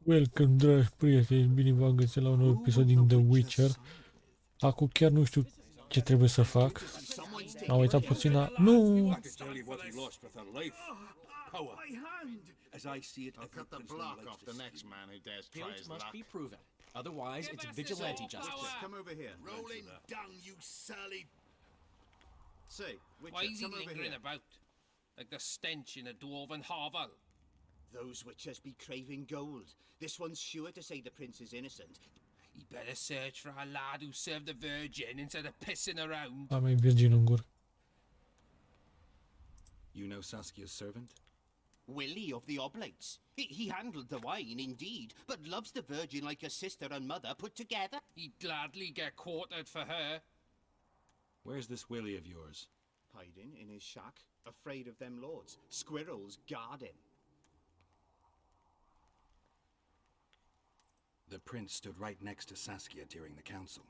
Welcome, dragi prieteni, bine v-am găsit la un nou episod din The Witcher. Acum chiar nu știu ce trebuie să fac. Am uitat puțin la... Nu! As I see it, I'll cut the block off the next man who dares try his luck. Must be proven. Otherwise, it's vigilante justice. Come over here. rolling down, you surly. Say, Witcher, Why is he come over lingering here. about? Like the stench in a dwarven hovel? Those witchers be craving gold. This one's sure to say the prince is innocent. He better search for a lad who served the Virgin instead of pissing around. Am mai virgin în gură. You know Saskia's servant? Willie of the Oblates. He handled the wine, indeed, but loves the Virgin like a sister and mother put together. He'd gladly get quartered for her. Where's this Willie of yours? Hiding in his shack, afraid of them lords. Squirrels guard him. The prince stood right next to Saskia during the council.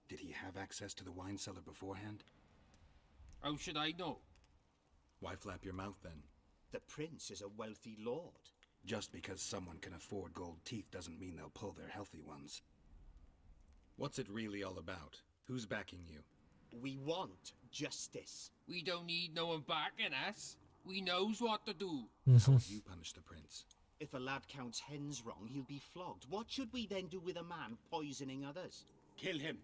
Did he have access to the wine cellar beforehand? How should I know? Why flap your mouth then? The prince is a wealthy lord. Just because someone can afford gold teeth doesn't mean they'll pull their healthy ones. What's it really all about? Who's backing you? We want justice. We don't need no one backing us. We knows what to do. How will you punish the prince? If a lad counts hens wrong, he'll be flogged. What should we then do with a man poisoning others? Kill him.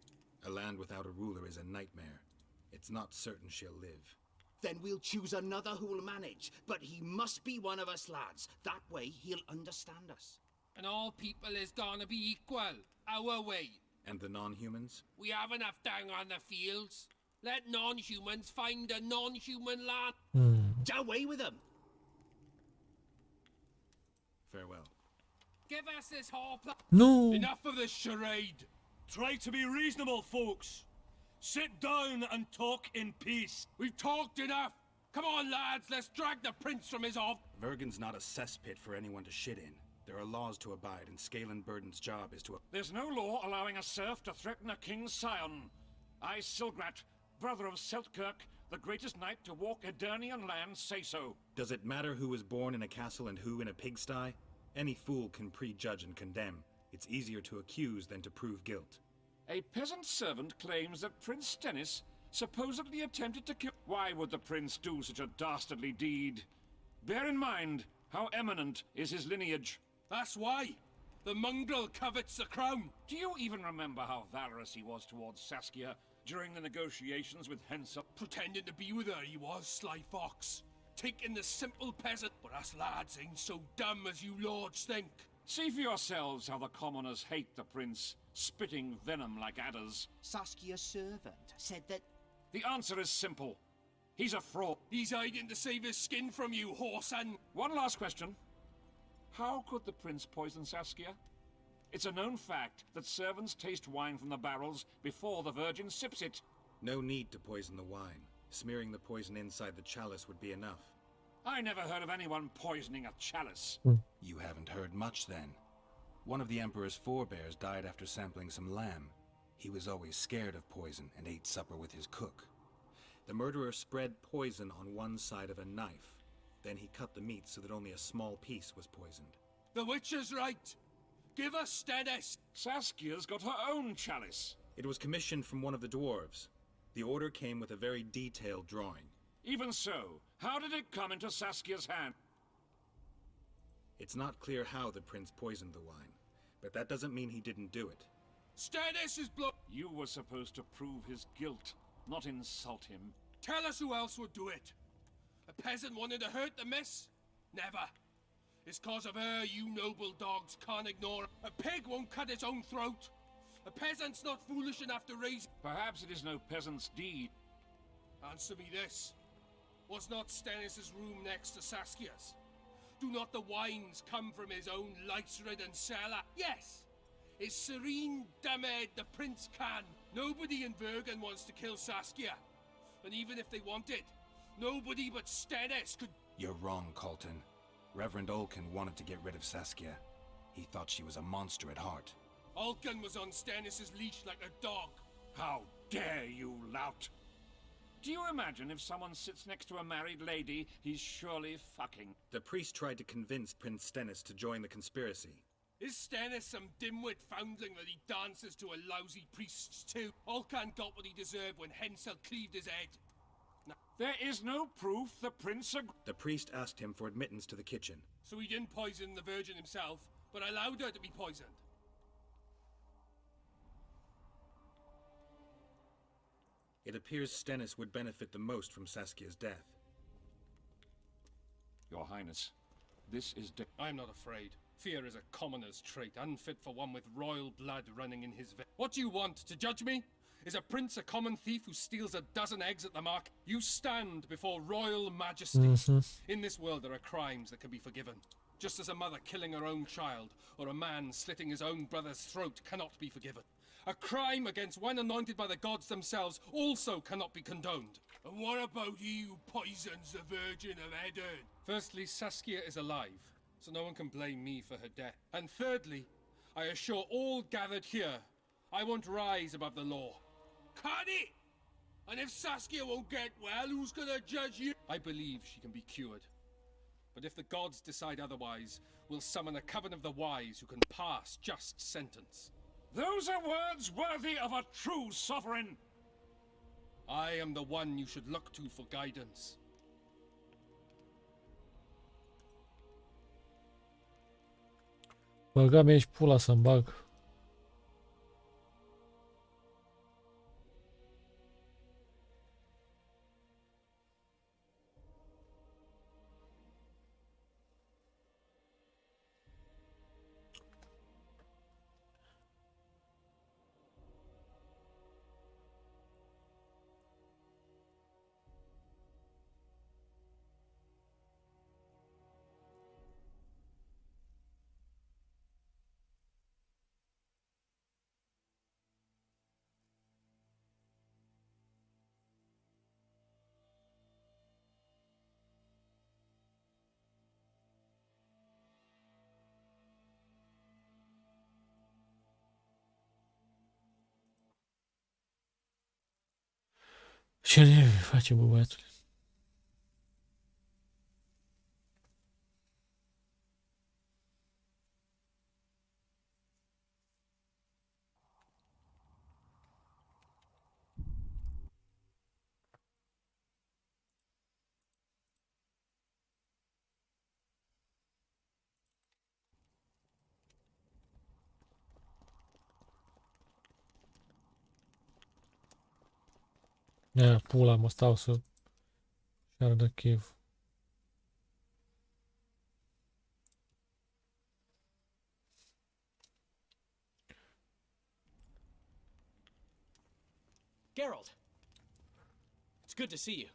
A land without a ruler is a nightmare. It's not certain she'll live. Then we'll choose another who'll manage. But he must be one of us lads. That way he'll understand us. And all people is gonna be equal. Our way. And the non-humans? We have enough down on the fields. Let non-humans find a non-human land. Away with them! Farewell. Give us this whole plan. Nu! Enough of this charade. Try to be reasonable, folks. Sit down and talk in peace. We've talked enough. Come on, lads. Let's drag the prince from his off. Vergen's not a cesspit for anyone to shit in. There are laws to abide, and Scalen Burden's job is to... There's no law allowing a serf to threaten a king's scion. I, Silgrat, brother of Seltkirk, the greatest knight to walk Edirnian land, say so. Does it matter who was born in a castle and who in a pigsty? Any fool can prejudge and condemn. It's easier to accuse than to prove guilt. A peasant servant claims that Prince Stennis supposedly attempted to kill... Why would the prince do such a dastardly deed? Bear in mind how eminent is his lineage. That's why. The mongrel covets the crown. Do you even remember how valorous he was towards Saskia during the negotiations with Hensa? Pretending to be with her, he was, sly fox. Taking the simple peasant. But us lads ain't so dumb as you lords think. See for yourselves how the commoners hate the prince, spitting venom like adders. Saskia's servant said that... The answer is simple. He's a fraud. He's hiding to save his skin from you, whoreson. One last question. How could the prince poison Saskia? It's a known fact that servants taste wine from the barrels before the Virgin sips it. No need to poison the wine. Smearing the poison inside the chalice would be enough. I never heard of anyone poisoning a chalice. You haven't heard much then. One of the Emperor's forebears died after sampling some lamb. He was always scared of poison and ate supper with his cook. The murderer spread poison on one side of a knife. Then he cut the meat so that only a small piece was poisoned. The witcher's right. Give us Stennis. Saskia's got her own chalice. It was commissioned from one of the dwarves. The order came with a very detailed drawing. Even so, how did it come into Saskia's hand? It's not clear how the prince poisoned the wine, but that doesn't mean he didn't do it. Stennis is blood. You were supposed to prove his guilt, not insult him. Tell us who else would do it. A peasant wanted to hurt the miss? Never. It's cause of her you noble dogs can't ignore her. A pig won't cut its own throat. A peasant's not foolish enough to raise... Perhaps it is no peasant's deed. Answer me this. Was not Stennis' room next to Saskia's? Do not the wines come from his own lice-ridden cellar? Yes! His serene Damed the prince can. Nobody in Bergen wants to kill Saskia. And even if they wanted, nobody but Stennis could... You're wrong, Colton. Reverend Olkin wanted to get rid of Saskia. He thought she was a monster at heart. Alkan was on Stennis' leash like a dog. How dare you, lout! Do you imagine if someone sits next to a married lady, he's surely fucking? The priest tried to convince Prince Stennis to join the conspiracy. Is Stennis some dimwit foundling that he dances to a lousy priest's tune? Olcan got what he deserved when Hensel cleaved his head. There is no proof the prince The priest asked him for admittance to the kitchen. So he didn't poison the Virgin himself, but allowed her to be poisoned. It appears Stennis would benefit the most from Saskia's death. Your Highness, this is I am not afraid. Fear is a commoner's trait, unfit for one with royal blood running in his veins. What do you want, to judge me? Is a prince a common thief who steals a dozen eggs at the market? You stand before royal majesty. In this world there are crimes that can be forgiven. Just as a mother killing her own child, or a man slitting his own brother's throat cannot be forgiven. A crime against one anointed by the gods themselves also cannot be condoned. And what about he who poisons the Virgin of Edern? Firstly, Saskia is alive, so no one can blame me for her death. And thirdly, I assure all gathered here, I won't rise above the law. Cut it! And if Saskia won't get well, who's gonna judge you? I believe she can be cured. But if the gods decide otherwise, we'll summon a coven of the wise who can pass just sentence. Those are words worthy of a true sovereign. I am the one you should look to for guidance. Băga mea și pula să-mi bag. Ce ne face, bă, băiatule? Ia, pula, mă, stau să ardă chef. Geralt! It's good to see you.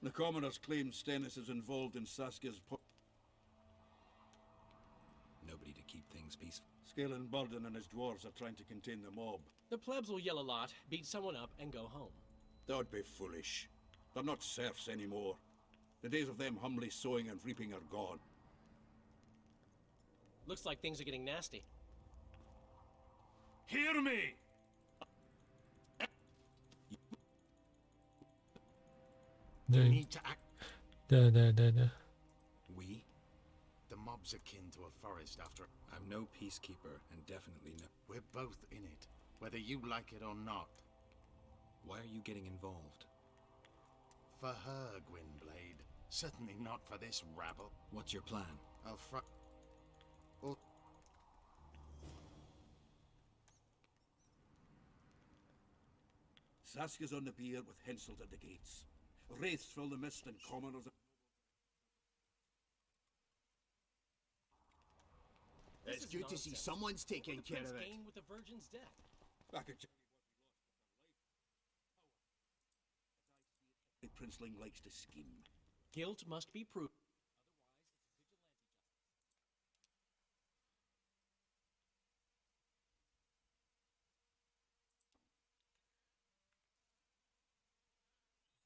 The commoners claim Stennis is involved in Saskia's Nobody to keep things peaceful. Scalen Burden and his dwarves are trying to contain the mob. The plebs will yell a lot, beat someone up, and go home. That would be foolish. They're not serfs anymore. The days of them humbly sowing and reaping are gone. Looks like things are getting nasty. Hear me! Da, Need to act. da. We? The mob's akin to a forest after. I'm no peacekeeper, and definitely no. We're both in it, whether you like it or not. Why are you getting involved? For her, Gwynblade. Certainly not for this rabble. What's your plan? I'll Saskia's on the pier with Henselt at the gates. Wraiths fill the mist and commoners... It's good to see someone's taking care of it. Gain with the Virgin's death. Back at the princeling likes to scheme. Guilt must be proved.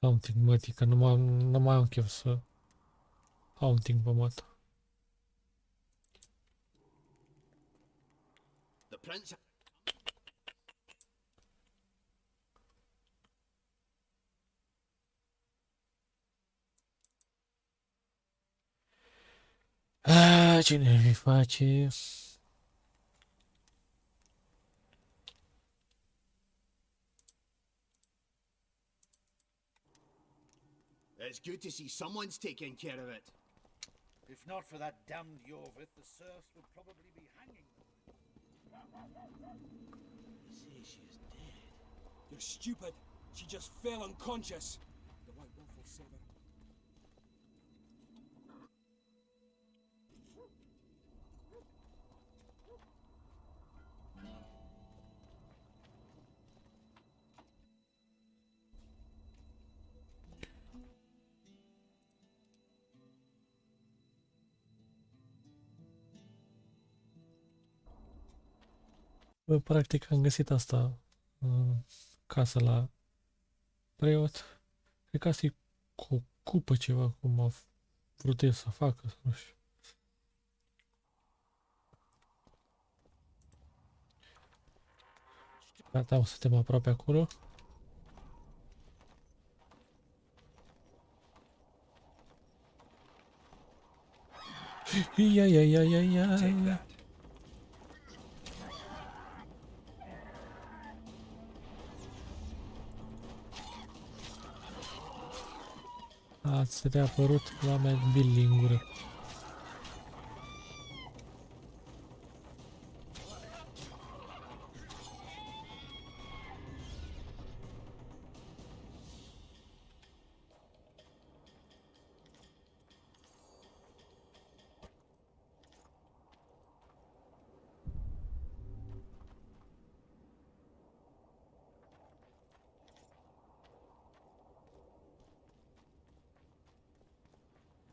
Hunting, mătii, că nu mai am chef să hunting pe mată. The prince... ne face. It's good to see someone's taking care of it. If not for that damned Yorvith, the serfs would probably be hanging them. Say she is dead. You're stupid. She just fell unconscious. The White Wolf will save her. Bă, practic am găsit asta în casa la preot. Cred că asta e cu o cupă ceva, cum a vrut el să facă, nu știu. Gata, suntem aproape acolo. Ia, ia, ia, ia, ia. Ați reapărut la mea Billy în gură.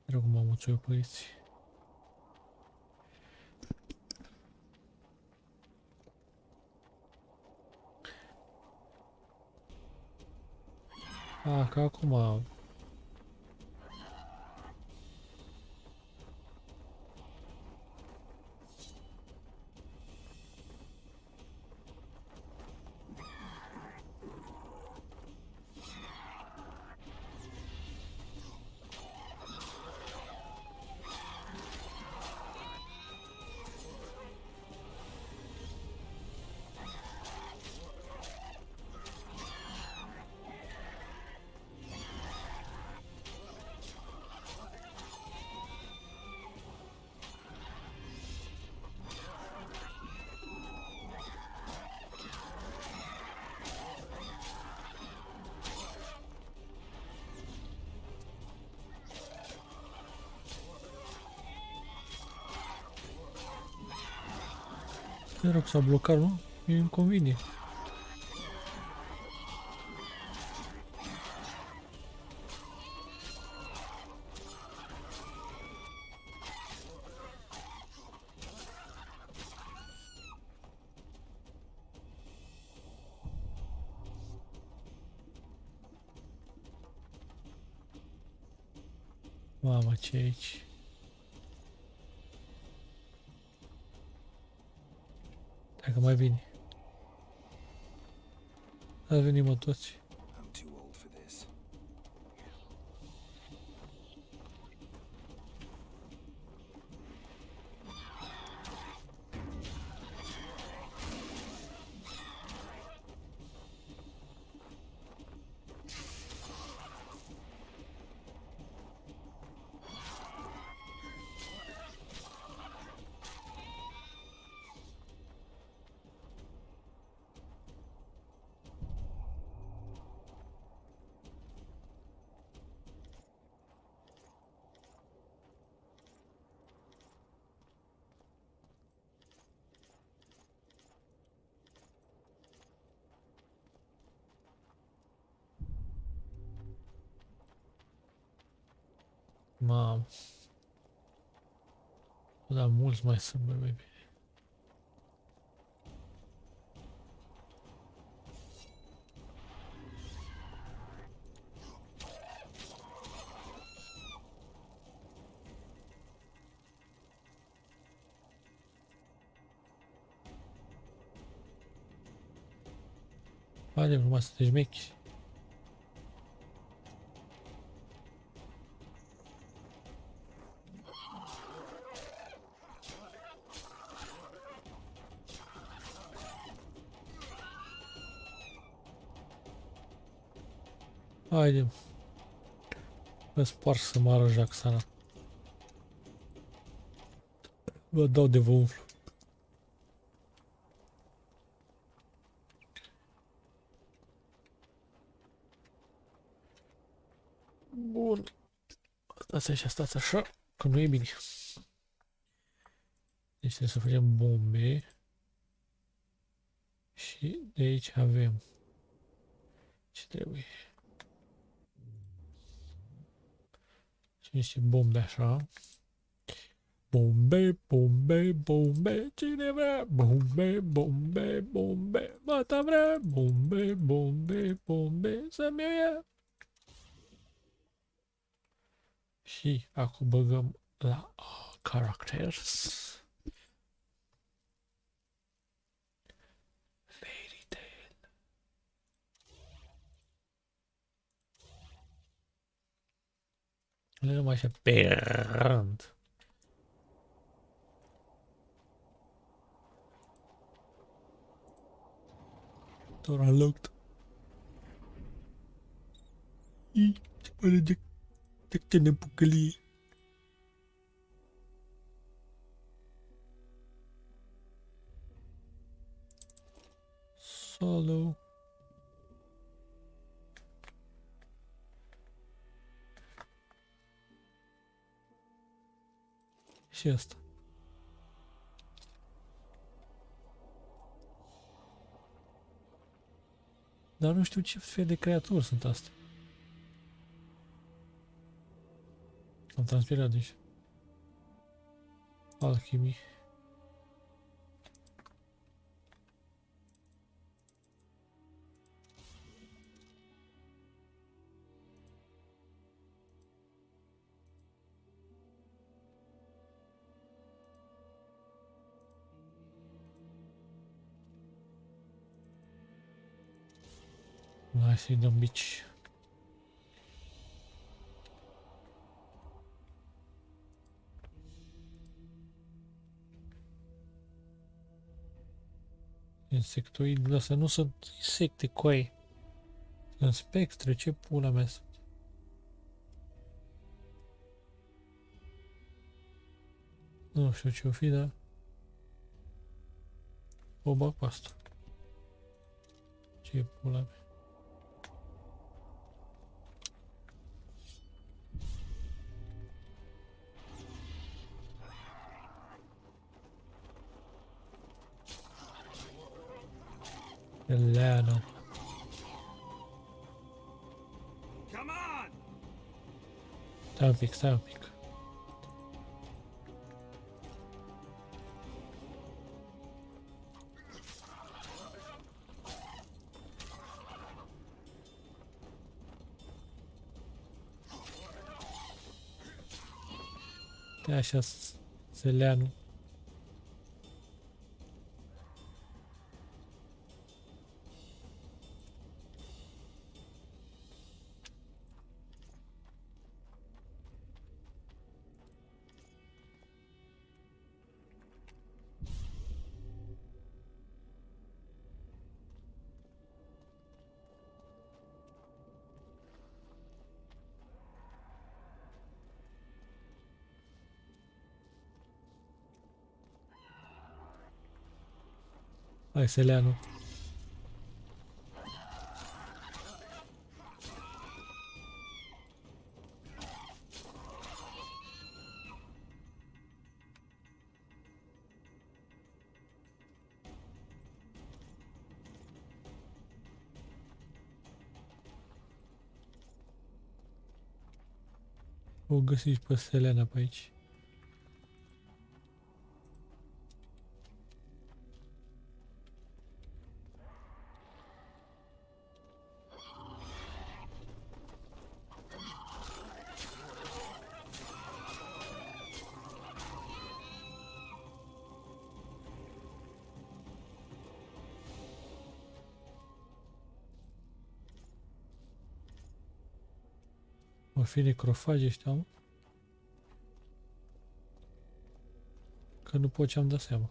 Era cum am uțit pe aici. A, că acum... Te rog, s-a blocat, nu? Mie îmi convine. Mamă, ce e aici? Dacă mai vine. Hai venim mă toți. I'm too old for this. Mamă. Da, mulți mai sunt, bă, baby. Haide, numai să te șmechi. Haide. Mă spar să mă arăt Jacksana. Vă dau de vă umflu. Bun. Stați așa, stați așa, că nu e bine. Deci trebuie să facem bombe. Și de aici avem ce trebuie. Și niște bombe așa. Bombe, bombe, bombe, cine vrea? Bombe, bombe, bombe, mata vrea? Bombe, bombe, bombe, să-mi ia. Și acum băgăm la characters. Fairy Tail. Le dăm așa pe rând. Door unlocked. Ii, ce pare de ce ne bucălie. Solo. Și asta. Dar nu știu ce fel de creaturi sunt astea. Am transpirat deci. Alchimie. Hai să-i dăm bici. Insectoid, astea nu sunt insecte, coaie. Sunt spectre, ce pula mea sunt? Nu știu ce o fi, dar o bag pe asta. Ce pula mea? Leană. Stai un pic, stai un pic. Stai așa, Seleanu. Hai, Seleanu. O găsiți pe Selena pe aici. O fi necrofagi ăștia, mă? Că nu pot ce-am dat seama.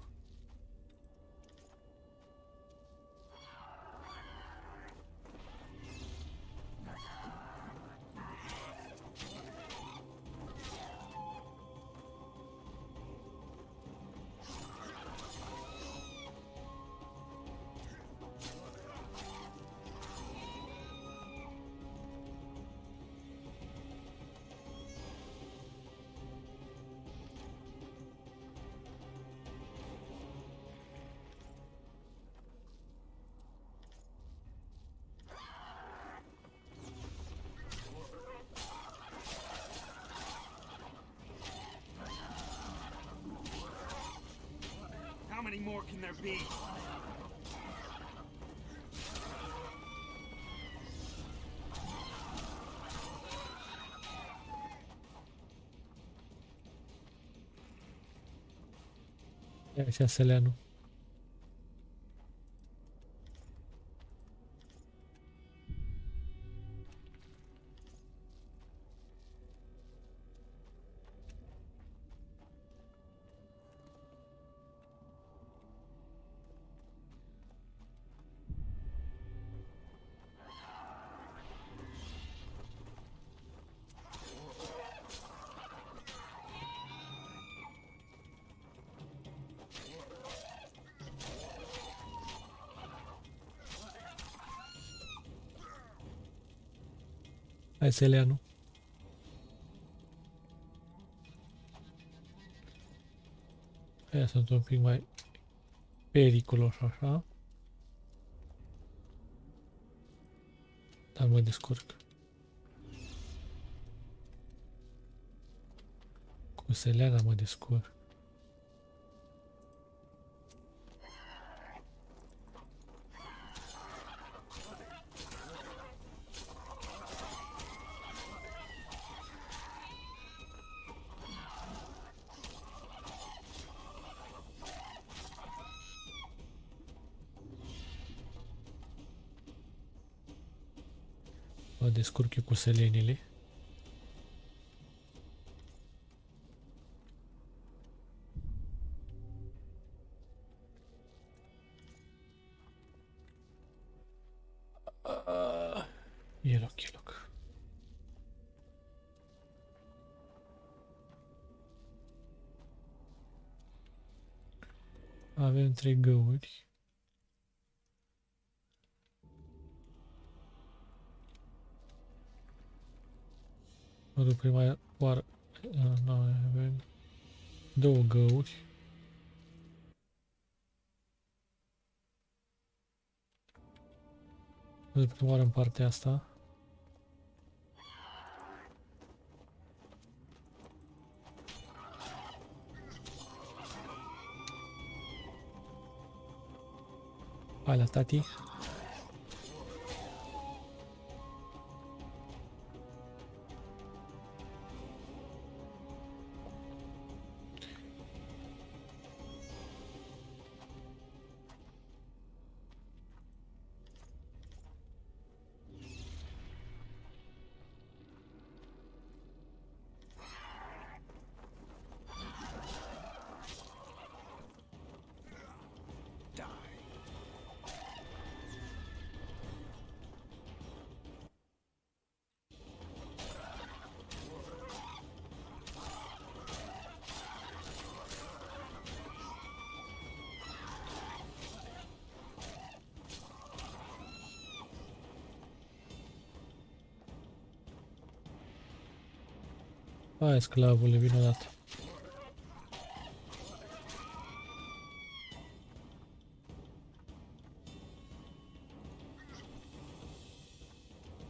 many more can there be? E așa Seleanu. Hai Seleanu. Aia sunt un pic mai periculos așa. Dar mă descurc. Cu Seleana mă descurc. Mă descurc eu cu selenile. E loc, e loc. Avem 3 găuri. Mă duc prima oară. Noi avem 2 găuri. Mă duc prima oară în partea asta. Hai la tati. Hai, sclavule, vino odată.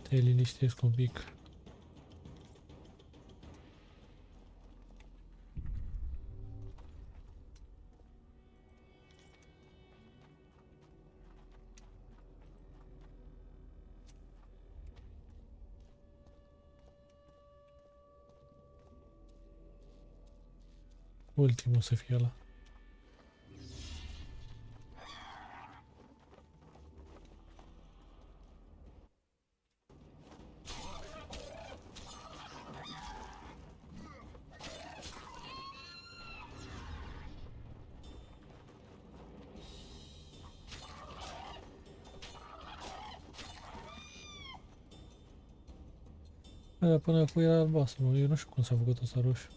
Te liniștesc un pic. Ultimul să fie ăla. Dar până acum era albastru, eu nu știu cum s-a făcut ăsta roșu.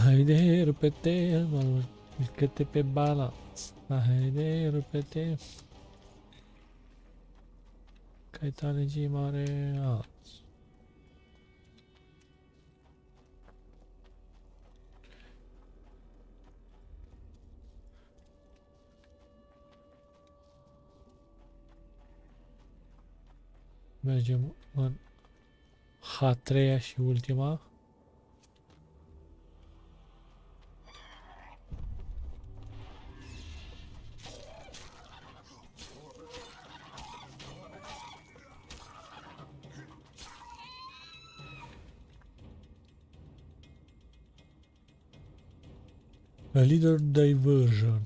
Haide, rupe-te, mișcă-te pe balans. Haide, rupe-te. Caetane G mare azi. Mergem în H3 și ultima. A little diversion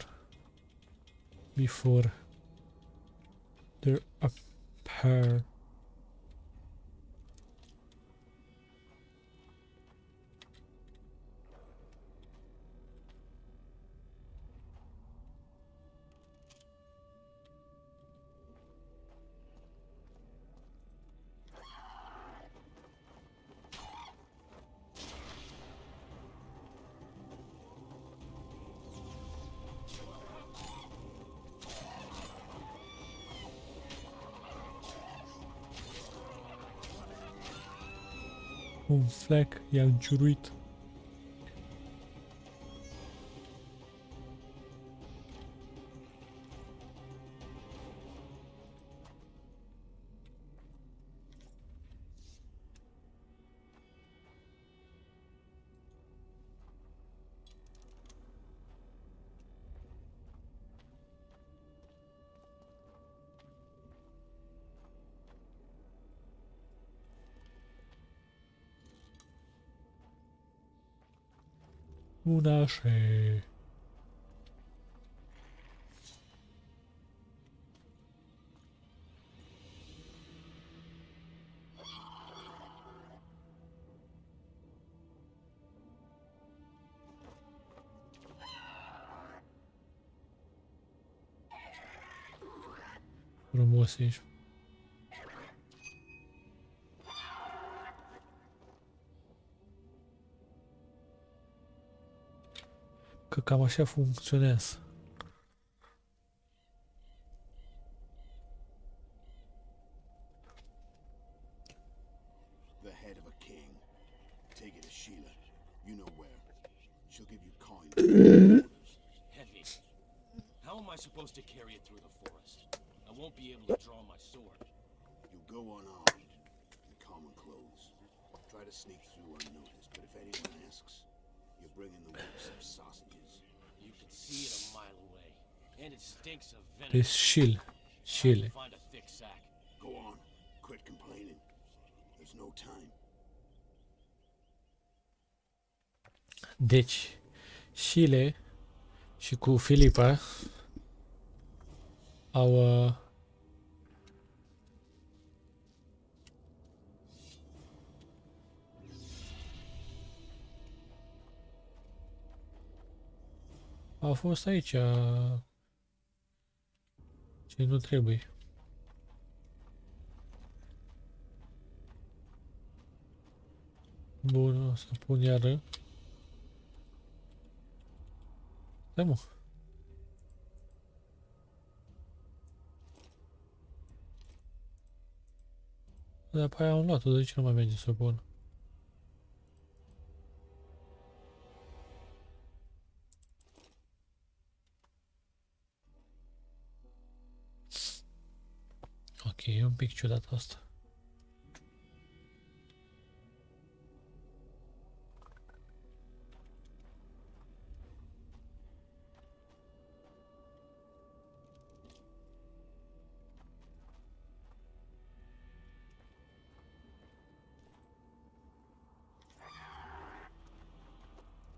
before there appear. Un flec i-a înciuruit. Unașe. Frumos ești. Că cam așa funcționează. The head of a king. Take it to Sheila. You know where. She'll give you coin. Heavy. How am I supposed to carry it through the forest? I won't be able to draw my sword. You go unarmed, in common clothes. Try to sneak through unnoticed, but if anyone asks, you're bringing the works some sausages. You can see it a mile away, and it stinks of venom. Deci șil. Șile. Find a thick sack. Go on. Quit complaining. There's no time. Deci, șile și cu Filipa au au fost aici ce nu trebuie. Bun, o să pun iară. Stai mă. Dar pe aia am luat-o, de ce nu mai merge să o pun? Ok, e un pic ciudat asta.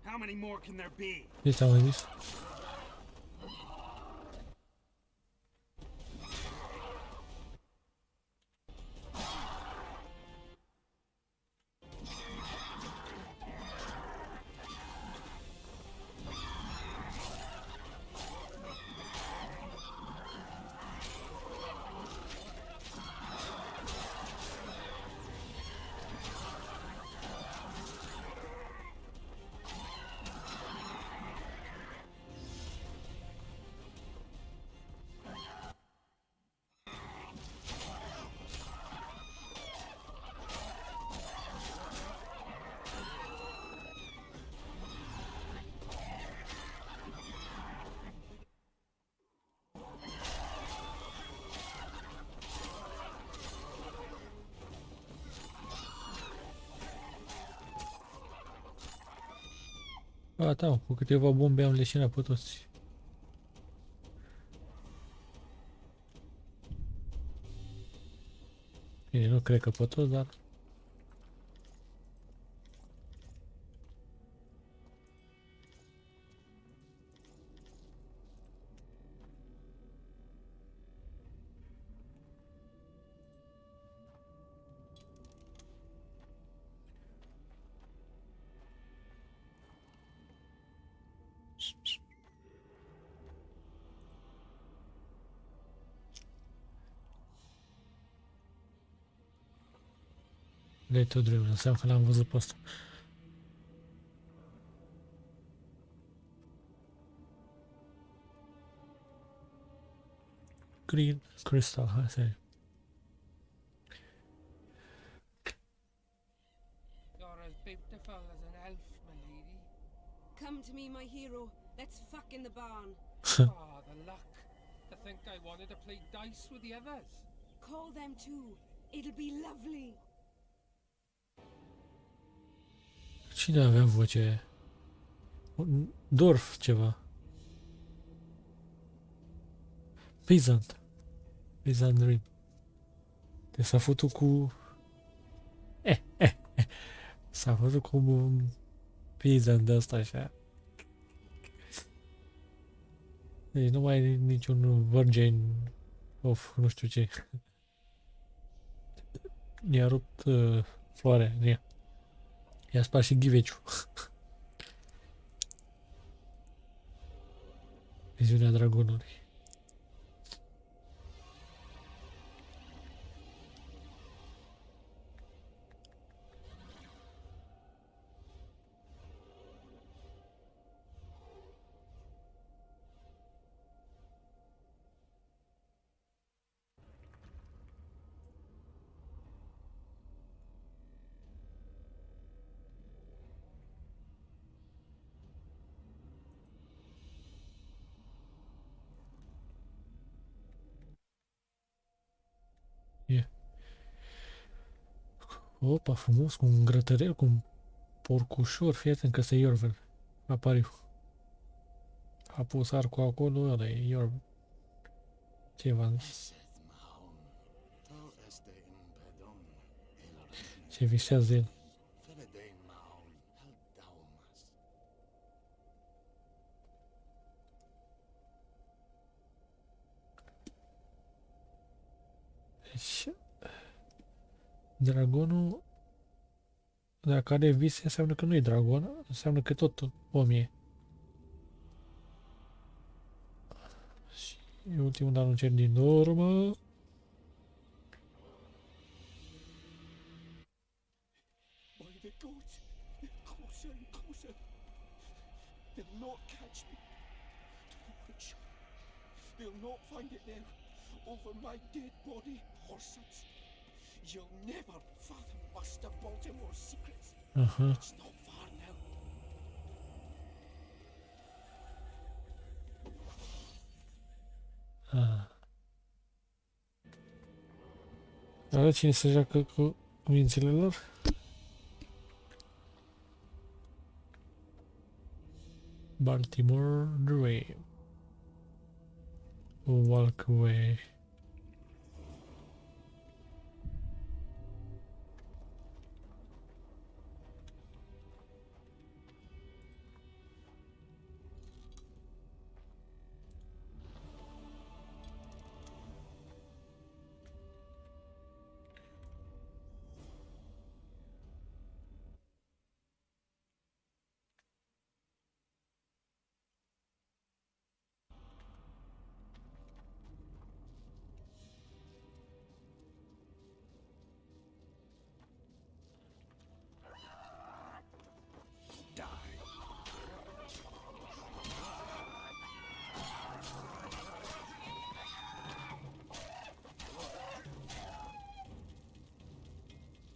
How many more can there be? Ce ți-am mai zis? Gata, mă, cu câteva bombe am leșinat pe toți. Bine, nu cred că pe toți, dar... Little Dream, înseamnă că l-am văzut pe ăsta. Green Crystal, hai să vedem. You're as beautiful as an elf, my lady. Come to me, my hero. Let's fuck in the barn. Ah, the luck. To think I wanted to play dice with the others. Call them too. It'll be lovely. Cine avea voce aia? Un Dorf ceva. Peasant. Peasant Dream. Deci s-a făcut cu... S-a făcut cu un peasant de ăsta așa. Deci nu mai e niciun virgin of nu știu ce. I-a rupt floarea în ea. I-a spart și ghiveciul. Viziunea dragonului. E. Opa, frumos, cu un grătărel, cu un porcușor. Fii atent că se Iorvel. Apariu. A pus arcul acolo, ăla e Iorvel. Ce v-am zis? Ce visează el. Deci, dragonul, dacă are vise, înseamnă că nu e dragon, înseamnă că tot om e. Și ultimul, dar nu cer din urmă. By the gods, they're closer and closer. They'll not catch me. To the woodshed. They'll not find it there. Over my dead body, horsons. You'll never fathom Master Baltimore's secrets. Aha. It's not far now. Ah. Arată cine se joacă cu mințile lor. Baltimore Dream. Walk away.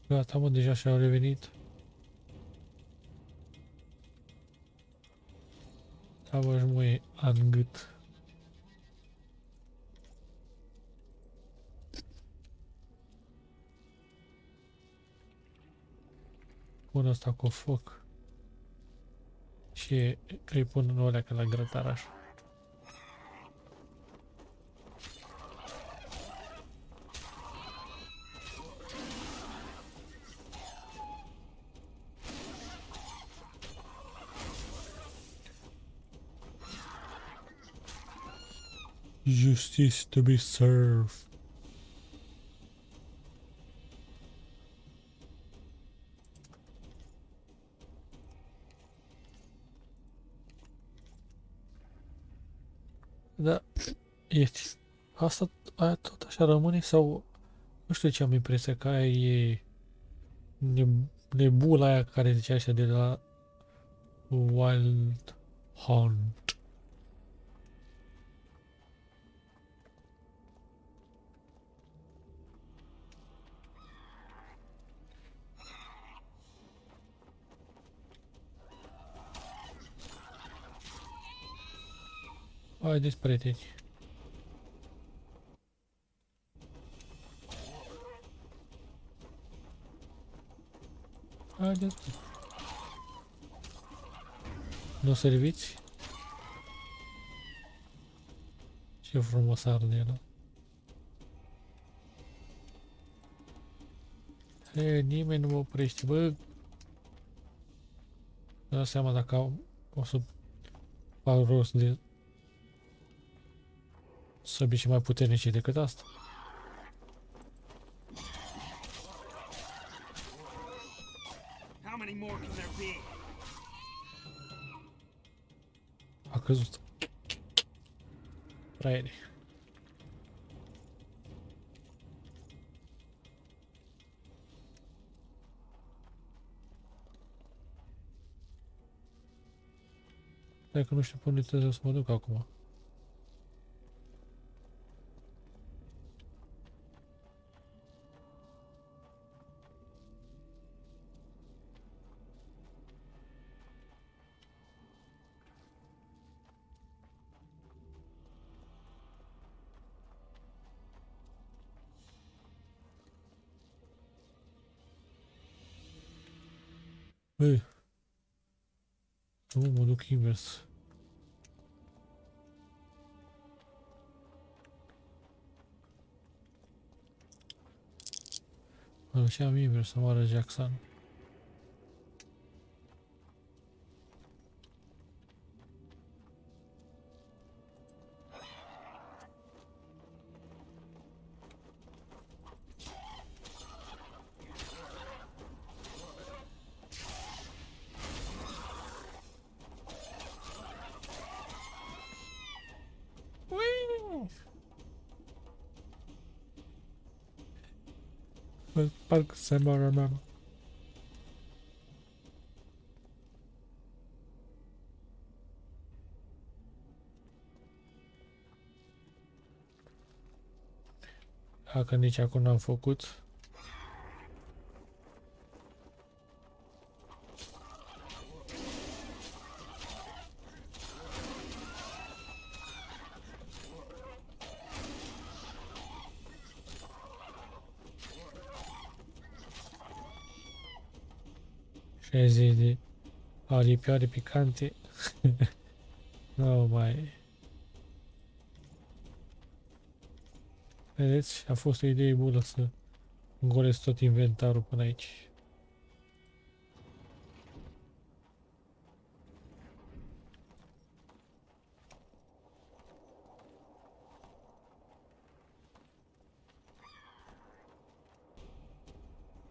Gata, mă, deja și-au revenit. Da, bă, și mă, în gât. Pun asta cu foc. și îi pun în alea ca la grătar așa. Justice to be served. Da, este. Asta aia tot așa rămâne sau nu știu ce am impresia că aia e nebula aia care zicea așa de la Wild Hunt. Haideți, prieteni. Haideți. Nu serviți? Ce frumos arde el. He, nimeni nu mă oprește, bă. Dă seama dacă o să fac rost de săbii și mai puternice decât asta. How many more can there be? A căzut. Fraiere. Dacă nu știu pe unde trebuie să mă duc acum. Băi, nu mă duc invers. Mă duceam invers să moară Jackson. Parcă se moară mama. Dacă nici acum n-am făcut. Și zi de aripioare picante. Nu mai. Vedeți? A fost o idee bună să îngolesc tot inventarul până aici.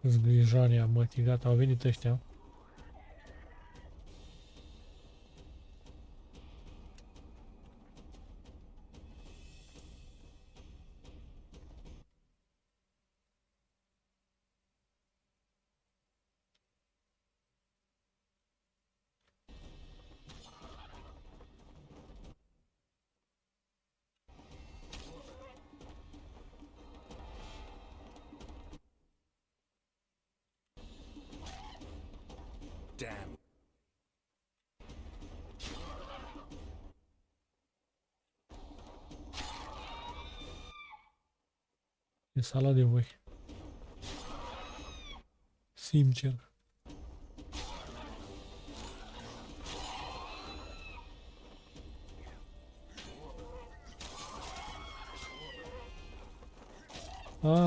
Zgrijania, mătii, gata, au venit ăștia. Damn. E sala de voi. Sincer.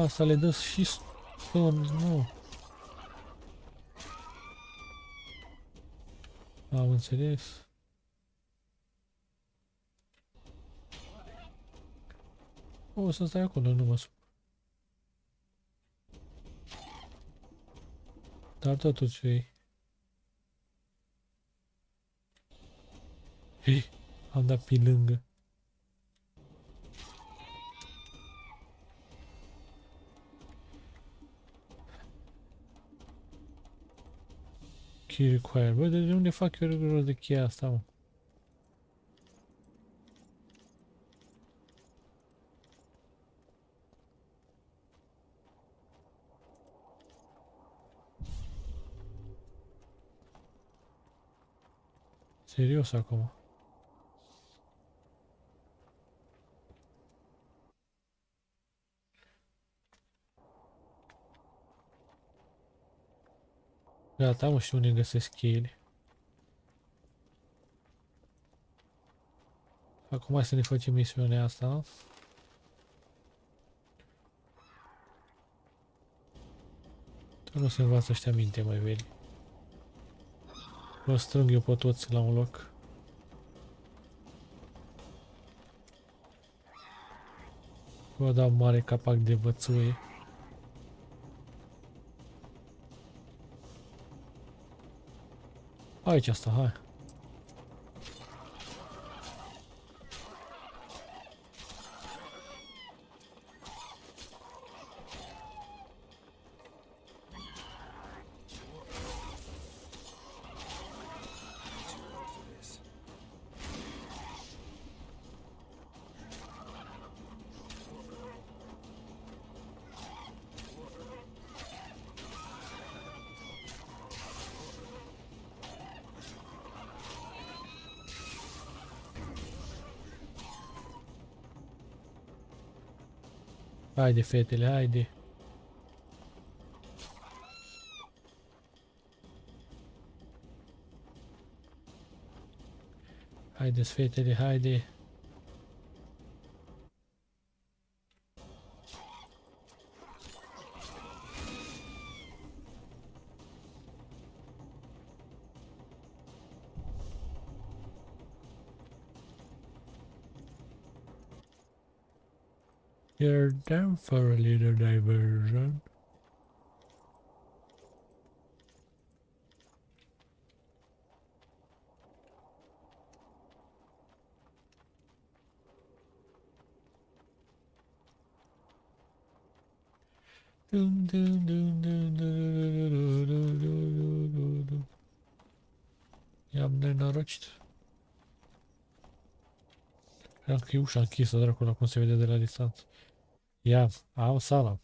Să le dă și stun, nu. Am înțeles. O să stai acolo, nu mă sup. Dar totuși ei. Hei, am dat pe lângă. Key required. Bă, de unde fac eu rost de cheia asta, mă? Serios acum. Gata, mă, știu unde găsesc cheile. Acum hai să ne facem misiunea asta. Tu nu se învață ăștia minte, mai veli. Vă strâng eu pe toți la un loc. Vă dau mare capac de bățuie. Aici asta, hai. Haide, fetele, haide. Haideți, fetele, haide. You're down for a little diversion. Dun, dun, dun, dun, dun, dun, dun, dun, dun. I-am nenorocit. Credeam că e ușa închisă, dracula, cum se vede de la distanță. Ia, am sala.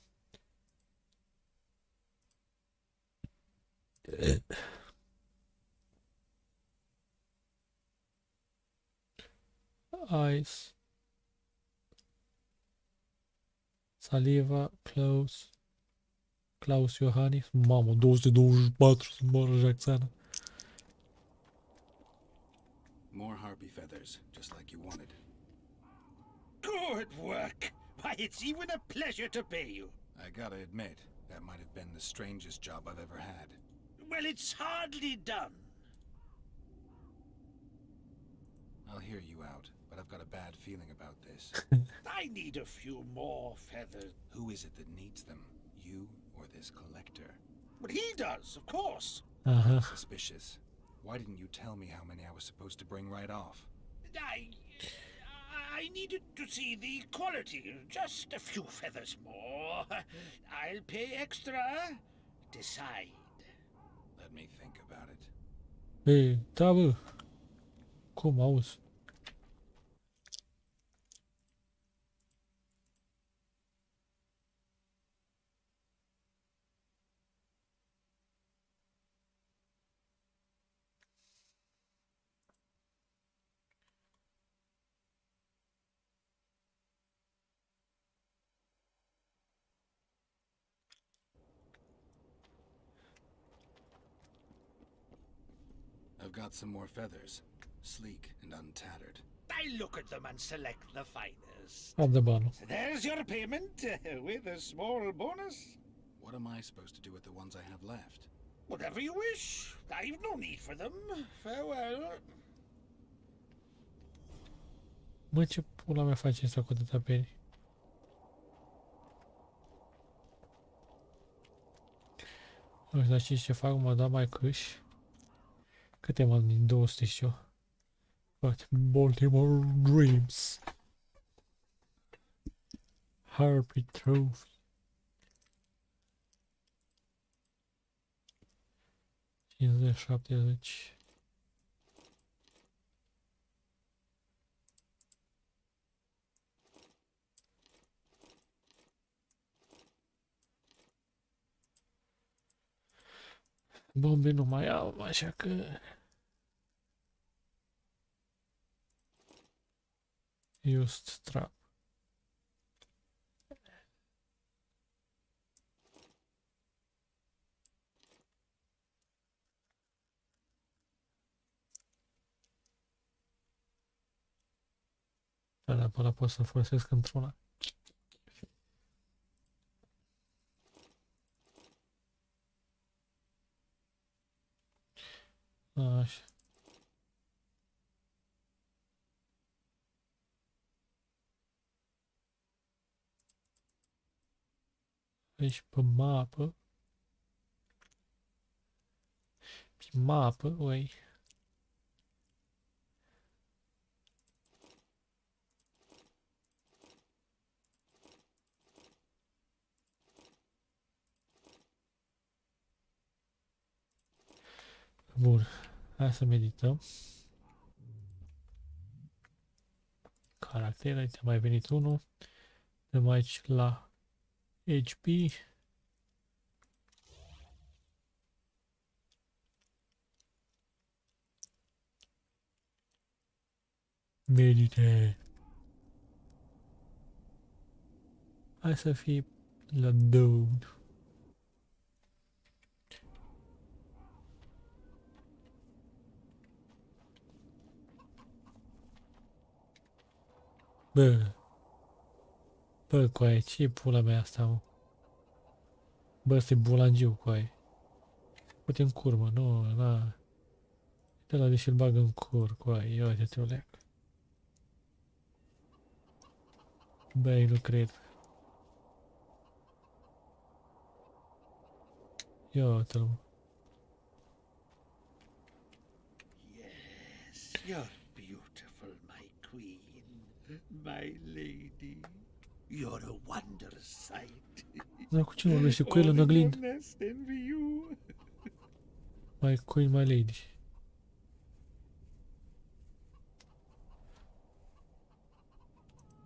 Ice. Saliva, Klaus. Klaus Iohannis. Mamă, 224 sunt bară Jackson. More harpy feathers, just like you wanted. Good work. Why, it's even a pleasure to pay you. I gotta admit, that might have been the strangest job I've ever had. Well, it's hardly done. I'll hear you out, but I've got a bad feeling about this. I need a few more feathers. Who is it that needs them? You or this collector? But he does, of course. Aha. Suspicious. Why didn't you tell me how many I was supposed to bring right off? I needed to see the quality. Just a few feathers more. I'll pay extra. Decide. Let me think about it. Ei, da, bă. Cum auzi? I've got some more feathers, sleek and untattered. I look at them and select the finest. Am de banul. There's your payment, with a small bonus. What am I supposed to do with the ones I have left? Whatever you wish. I've no need for them. Farewell. Mă, ce pula mea face asta cu atâta peni? Nu știu, dar știți ce fac? Mă da mai câși. Câte mă din 200 știu eu. But Baltimore Dreams. Harpy Trophy. 50, 70. Bombe nu mai am, așa că... Used trap. Da, pe ăla pot să-l folosesc într-una. Așa. Aici pe mapă. Pe mapă, ui. Bun. Hai să medităm. Caractere, uite, a mai venit unul. Dăm aici la HP. Medite. Hai să fie la dude. Bă, coaie, ce pula mea asta, mă? Bă, ăsta e bulangiu, coaie. Uite în curmă, nu, na. De la deși îl bag în cur, coaie, ia uite-te o leacă. Băi, nu cred. Ia uite-l, mă. Yes, you're beautiful, my queen, my lady. You're a wondrous sight. Dar cu cine vorbește cu el în oglindă? nest envy you. My queen, my lady.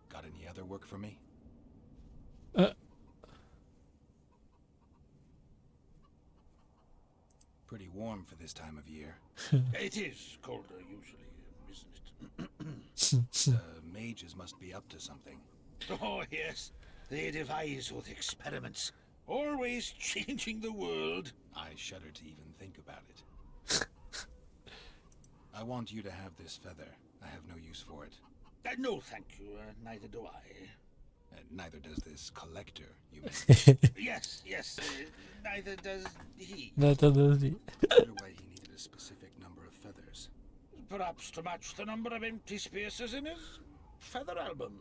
Got any other work for me? Pretty warm for this time of year. It is colder usually, isn't it? The mages must be up to something. Oh, yes. They devise with experiments, always changing the world. I shudder to even think about it. I want you to have this feather. I have no use for it. No, thank you. Neither do I. Neither does this collector, you mean. Yes. Neither does he. Data de zi. I wonder why he needed a specific number of feathers. Perhaps to match the number of empty spaces in his feather album.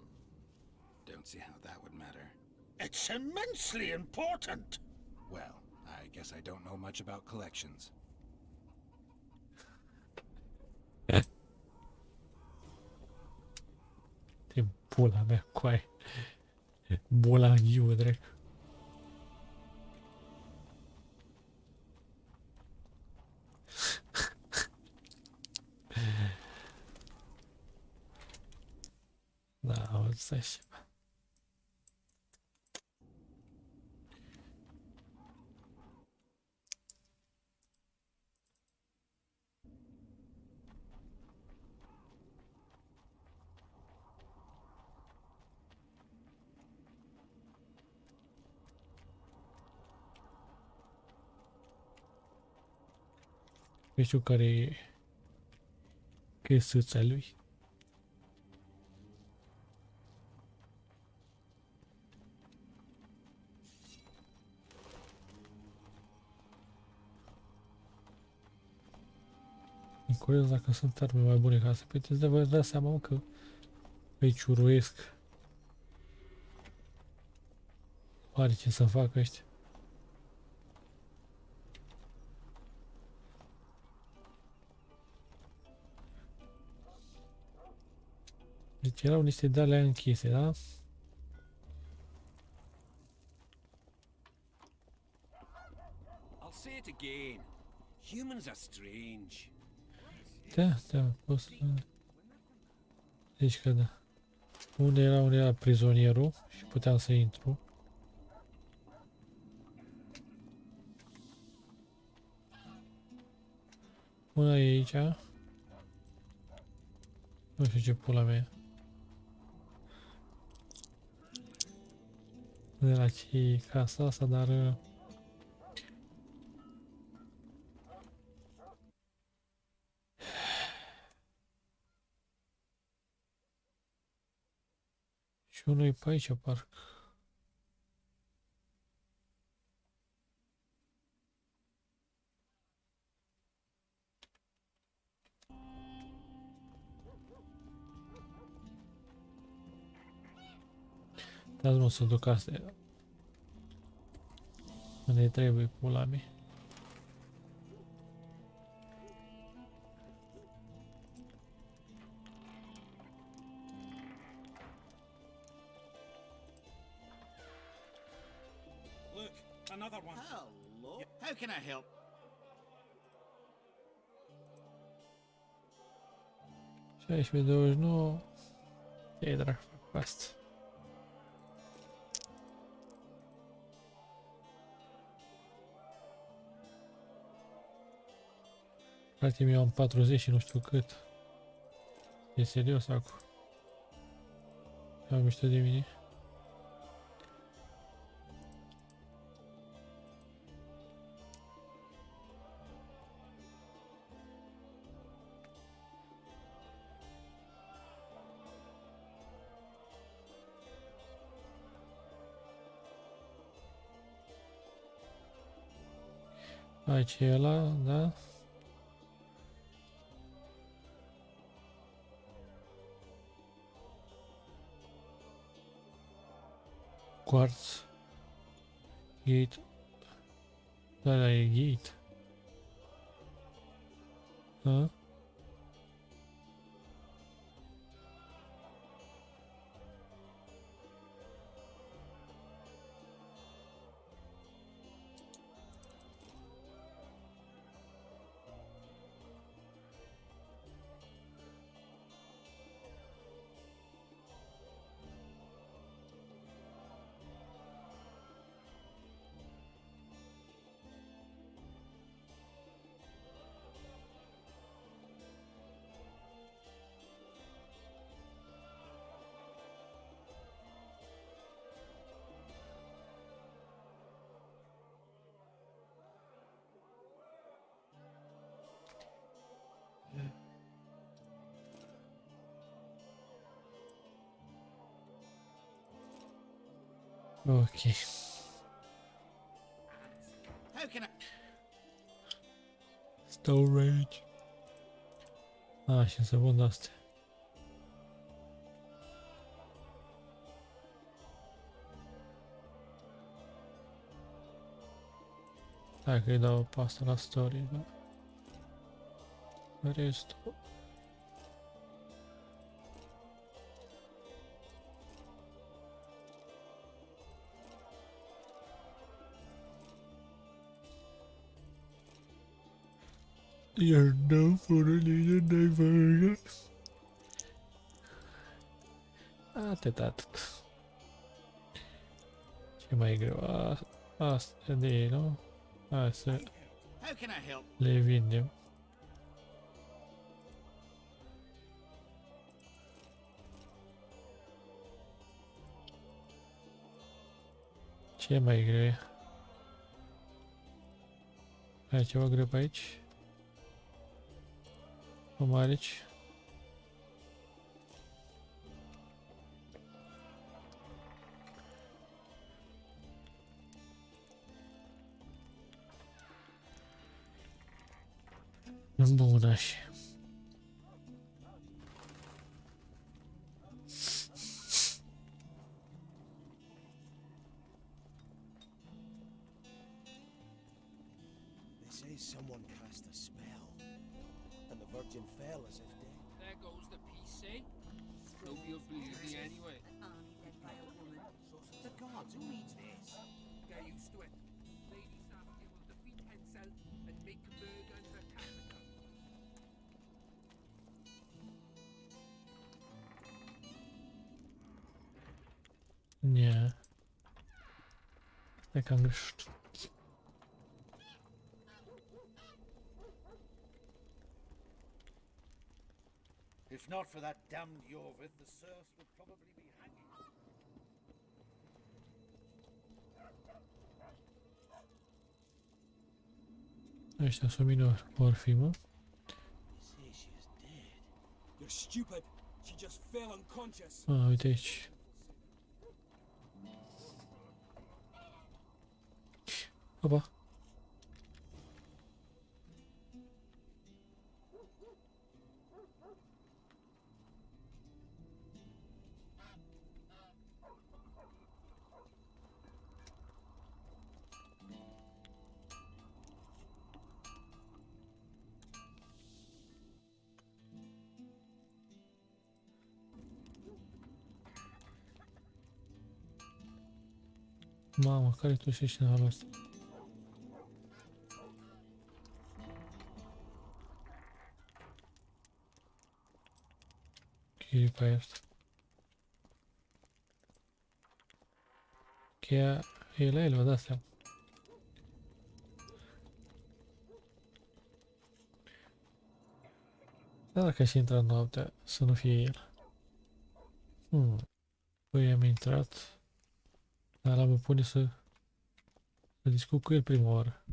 Don't see how that would matter. It's immensely important. Well, I guess I don't know much about collections. Te pula mea, coaie. Bulangiu, dracu. Da, o să și... Nu știu care e sâța lui. curios dacă sunt arme mai bune ca să puteți de vă dați seama mă, că îi ciuruiesc. Are ce să facă ăștia. Deci erau niște de-alea închise, da? I'll say it again. Humans are strange. Da, pot să... Deci că da. Unde era prizonierul și puteam să intru. Una e aici. Nu știu ce pula mea. De la ce e casa asta, dar... Și unul e pe aici, parcă. Dar nu să duc astea. Unde trebuie, pula mea. Look, another one. Hello. How can I help? 16:29. Ce dracu fac cu asta? Frate, eu am 40 și nu știu cât. E serios acum. Am mișto de mine. Aici e ăla, da? Quartz. Gate. Da, e gate. Da? Ok. How can I... Storage. Și să vând astea. Hai că îi dau pe asta la story, da? Restul. You're no for a little diversion. Atât. Ce mai e greu? Astea de ei, nu? Hai să How can I help? le vindem. Ce mai e greu e? Ai ceva greu pe aici? Cum aici? Bun, așa. says someone cast a spell, and the Virgin fell as if dead. There goes the peace, eh? Nobody'll believe me anyway. The gods, who reads this? Get used to it. Lady Saskia will defeat Hensel and make Bergen her capital. Nie. Jak Angrysz. If not for that damned Jorvith, the serfs would probably be hanging. Ăștia sunt minori, vor fi, mă. Say she is dead. You're stupid. She just fell unconscious. Uite aici. Opa. Mamă, care tu și ești în halul ăsta? Ok, pe aia asta. Cheia e la el, vă dați seama. Dar dacă aș intra noaptea, să nu fie el. Păi am intrat, dar mă pune să discut cu el prima oară.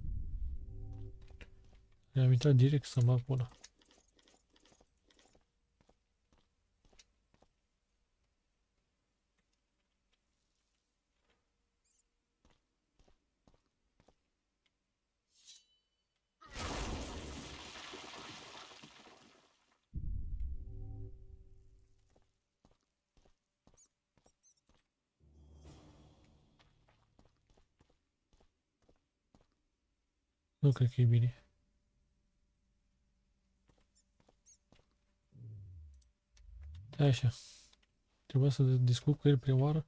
Am intrat direct să mă pună. Nu cred că e bine. Așa. Trebuia să discut cu el prima oară.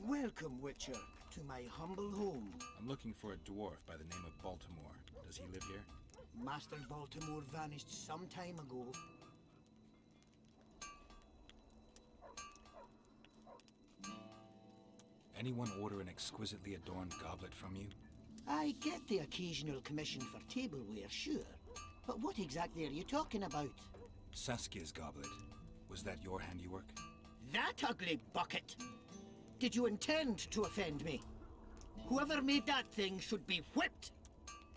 Welcome, Witcher, to my humble home. I'm looking for a dwarf by the name of Baltimore. Does he live here? Master Baltimore vanished some time ago. Anyone order an exquisitely adorned goblet from you? I get the occasional commission for tableware, sure. But what exactly are you talking about? Saskia's goblet. Was that your handiwork? That ugly bucket! Did you intend to offend me? Whoever made that thing should be whipped!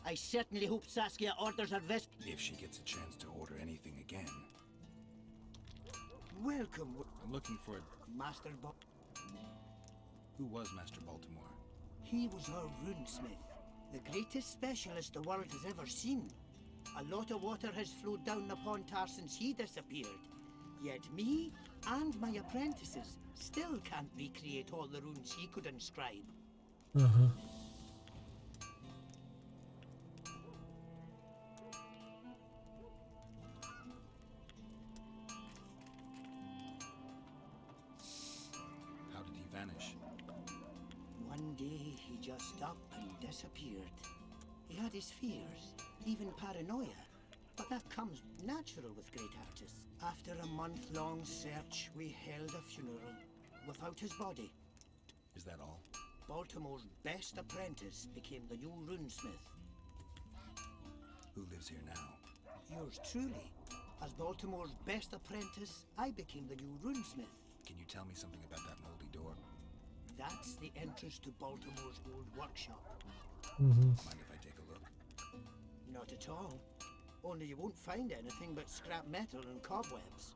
I certainly hope Saskia orders her vest. If she gets a chance to order anything again. Welcome, I'm looking for Master Who was Master Baltimore? He was our runesmith, the greatest specialist the world has ever seen. A lot of water has flowed down upon Tar since he disappeared. Yet me and my apprentices still can't recreate all the runes he could inscribe. How did he vanish? One day he just up and disappeared. He had his fears, even paranoia, but that comes natural with great artists. After a month-long search, we held a funeral without his body. Is that all? Baltimore's best apprentice became the new runesmith. Who lives here now? Yours truly. As Baltimore's best apprentice, I became the new runesmith. Can you tell me something about that moldy door? That's the entrance to Baltimore's old workshop. Mind if I take a look? not at all. Only you won't find anything but scrap metal and cobwebs.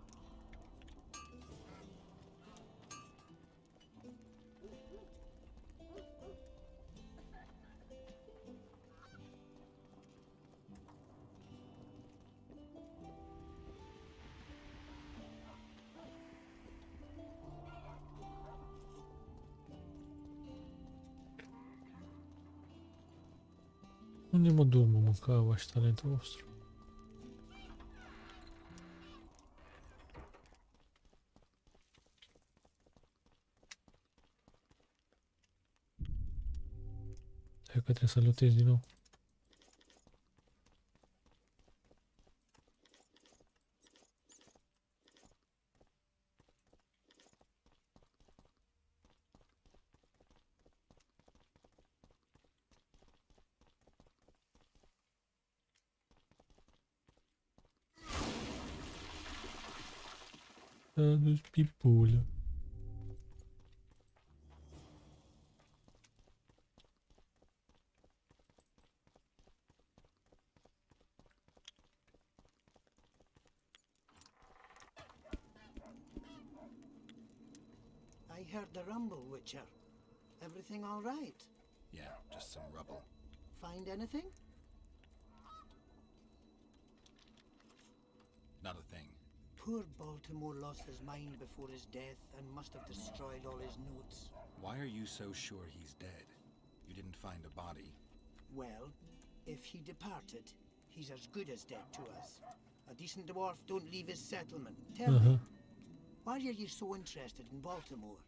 Unde mă duc, mă, mânca și talentul vostru? Hai că trebuie să lutez din nou. S-a dus pipulă. I heard the rumble, Witcher. Everything all right? Yeah, just some rubble. Find anything? Not a thing. Poor Baltimore lost his mind before his death and must have destroyed all his notes. Why are you so sure he's dead? You didn't find a body. Well, if he departed, he's as good as dead to us. A decent dwarf don't leave his settlement. Tell me, why are you so interested in Baltimore?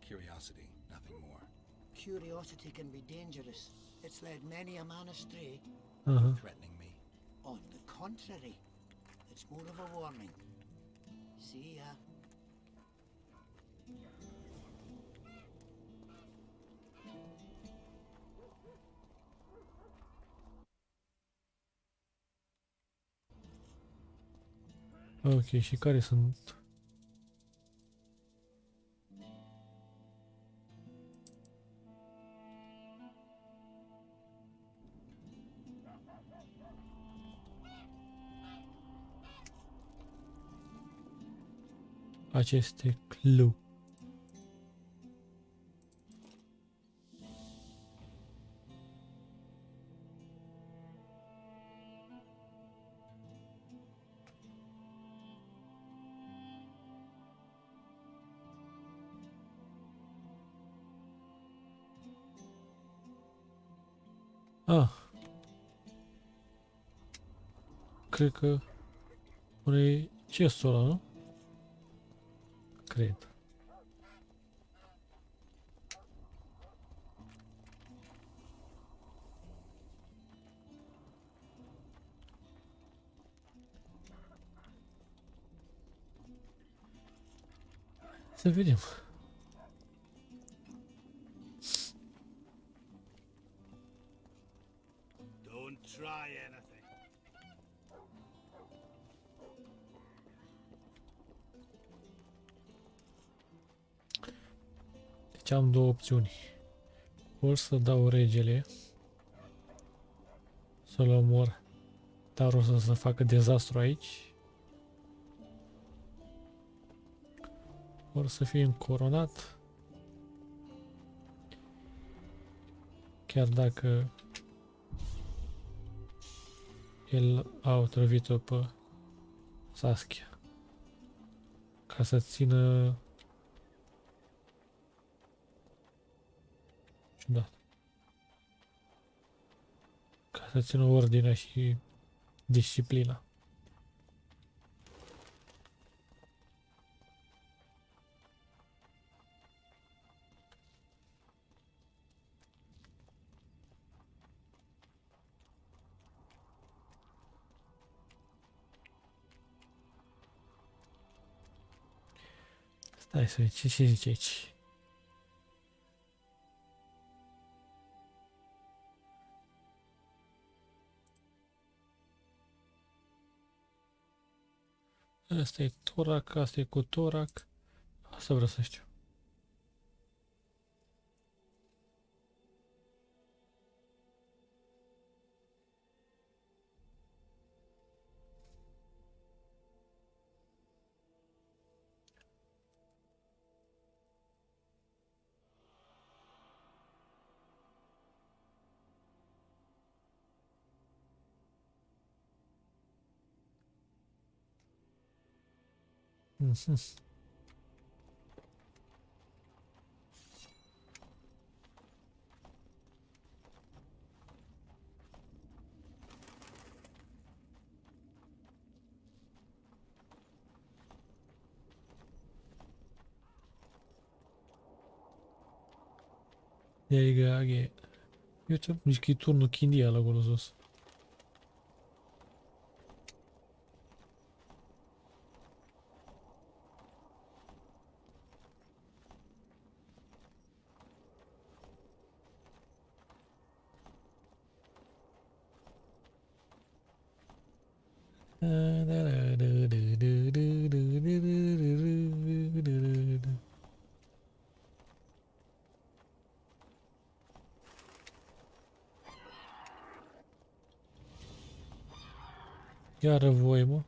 Curiosity, nothing more. Curiosity can be dangerous. It's led many a man astray. Threatening me? On the contrary, it's more of a warning. See ya. Ok, și care sunt? Aceste clue. Ah. Cred că pune chestul ăla, nu? Cred. Să vedem. Don't try anything. Deci am două opțiuni. Ori să dau regele, să-l omor, dar o să se facă dezastru aici. Ori să fie încoronat, chiar dacă el a otrăvit-o pe Saskia, ca să țină ciudat. Ca să țină ordinea și disciplina. Stai să vedem ce zice aici. Asta e torac, asta e cu torac. Asta vreau să știu. Mhm. E aí, Gag? Dici che turno chi dialogo lo so. Iară voi, mă.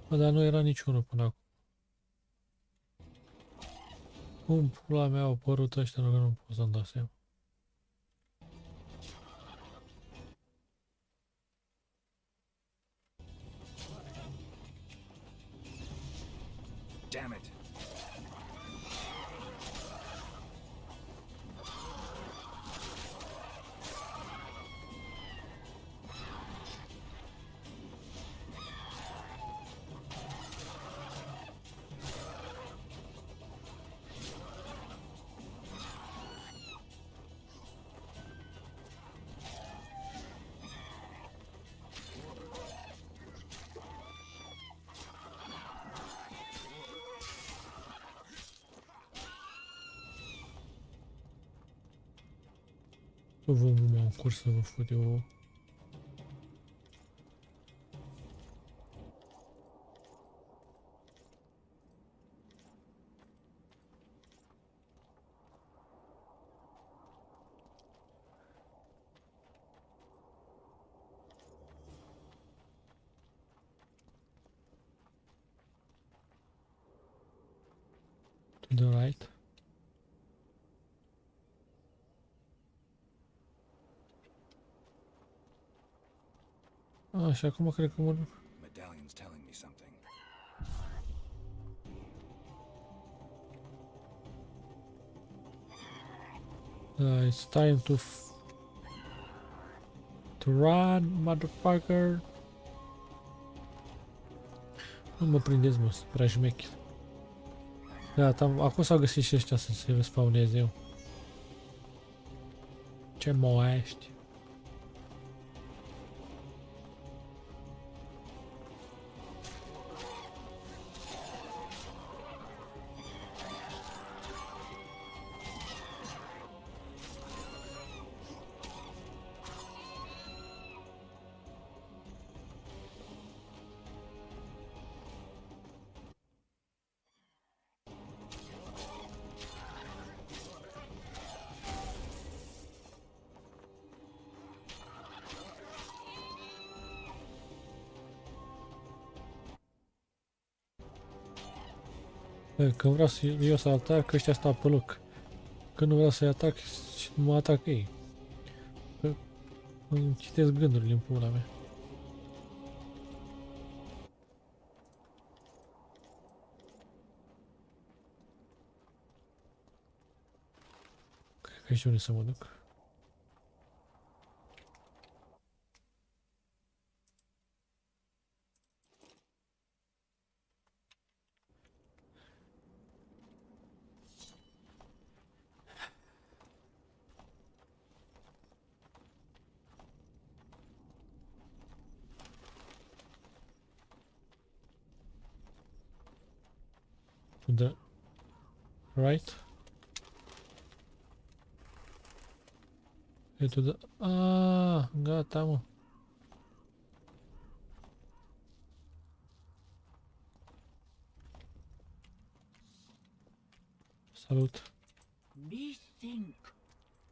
Bă, dar nu era niciunul până acum. Cum pula mea au apărut ăștia, că nu pot să-mi dau seama. Damn it. Să vă mă încur să vă fut eu. To the right. Și acum cred că mă... Medallion's telling me something. It's time to run, motherfucker. Nu mă prindeți, mă, sunt prea șmecher. Gata, acum s-au găsit și ăștia să se respawneze eu. Ce moaști. Când vreau eu să atac, ăștia stau pe loc. Când nu vreau să-i atac, mă atac ei. Că îmi citesc gândurile în pula mea. Cred că știu unde să mă duc. To the right. E to the... Gata, mă. Salut. Me think.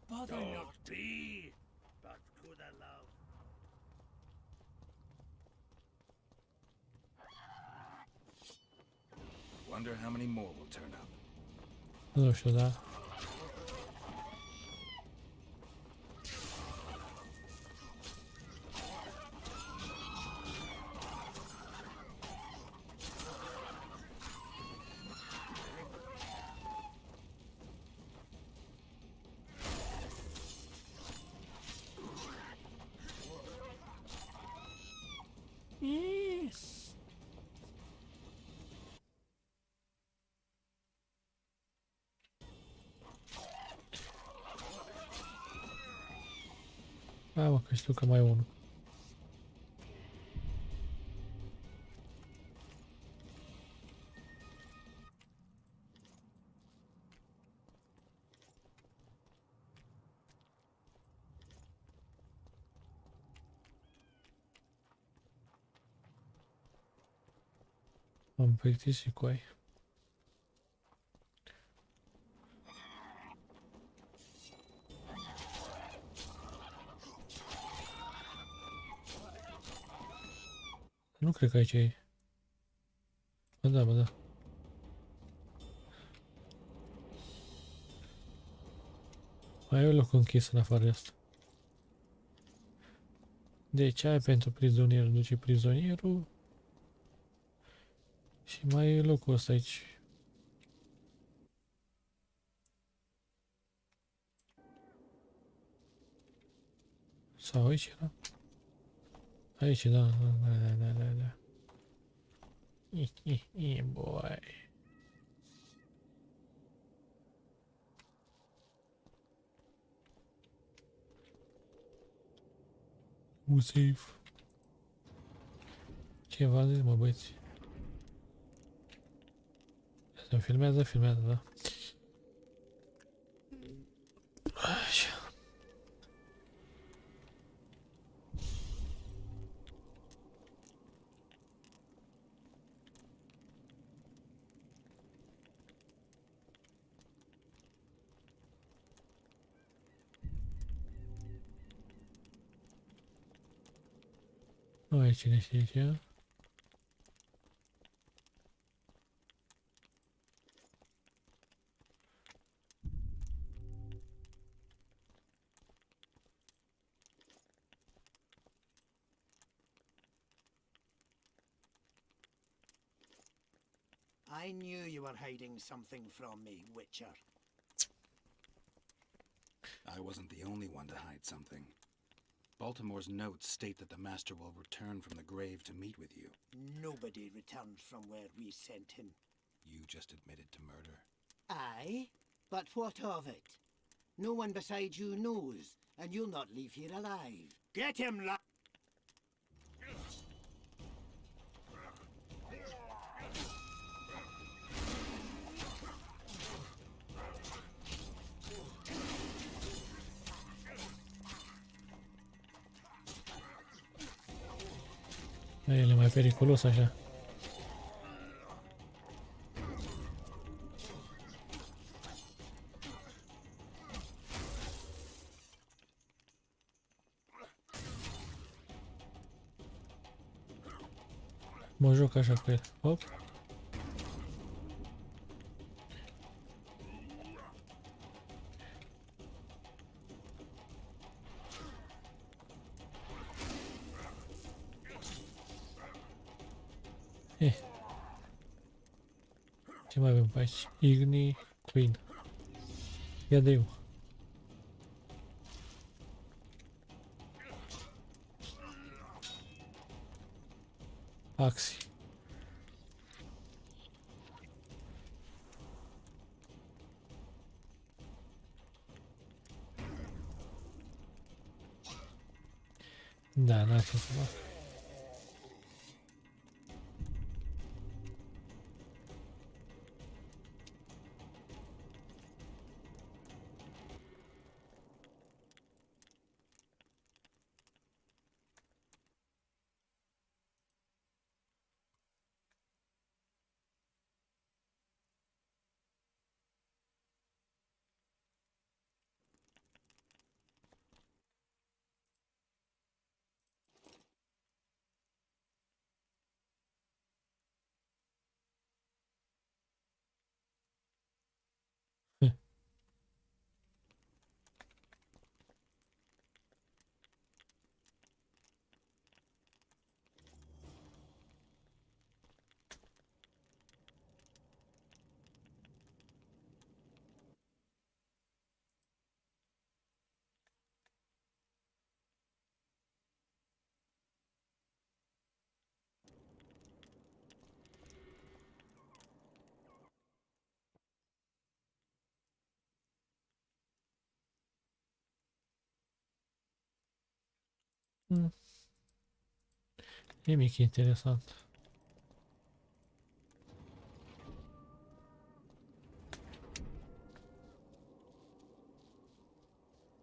Bother not. Not be, but could allow. Wonder how many more will turn up. Nu știu, da. Hai mă, că știu că mai e unul. Am plictisit cu ai. Nu cred că aici e. Bă da, bă da. Mai e un loc închis în afară de asta. Deci ai pentru prizonier, duce prizonierul. Și mai e locul ăsta aici. Sau aici era? Aici, da, da. Boy. Safe. Ce v-am zis, mă, băieți? Se filmează, da. Așa. Nu e cine știe ce. I knew you were hiding something from me, Witcher. I wasn't the only one to hide something. Baltimore's notes state that the Master will return from the grave to meet with you. Nobody returned from where we sent him. You just admitted to murder. Aye, but what of it? No one besides you knows, and you'll not leave here alive. Get him, El e mai periculos așa. Mă joc așa cu el. Hop. Ce mai avem pe aici? Igni Queen. Ia de eu. Axi. Da, n-a ce să fac. Nimic interesant.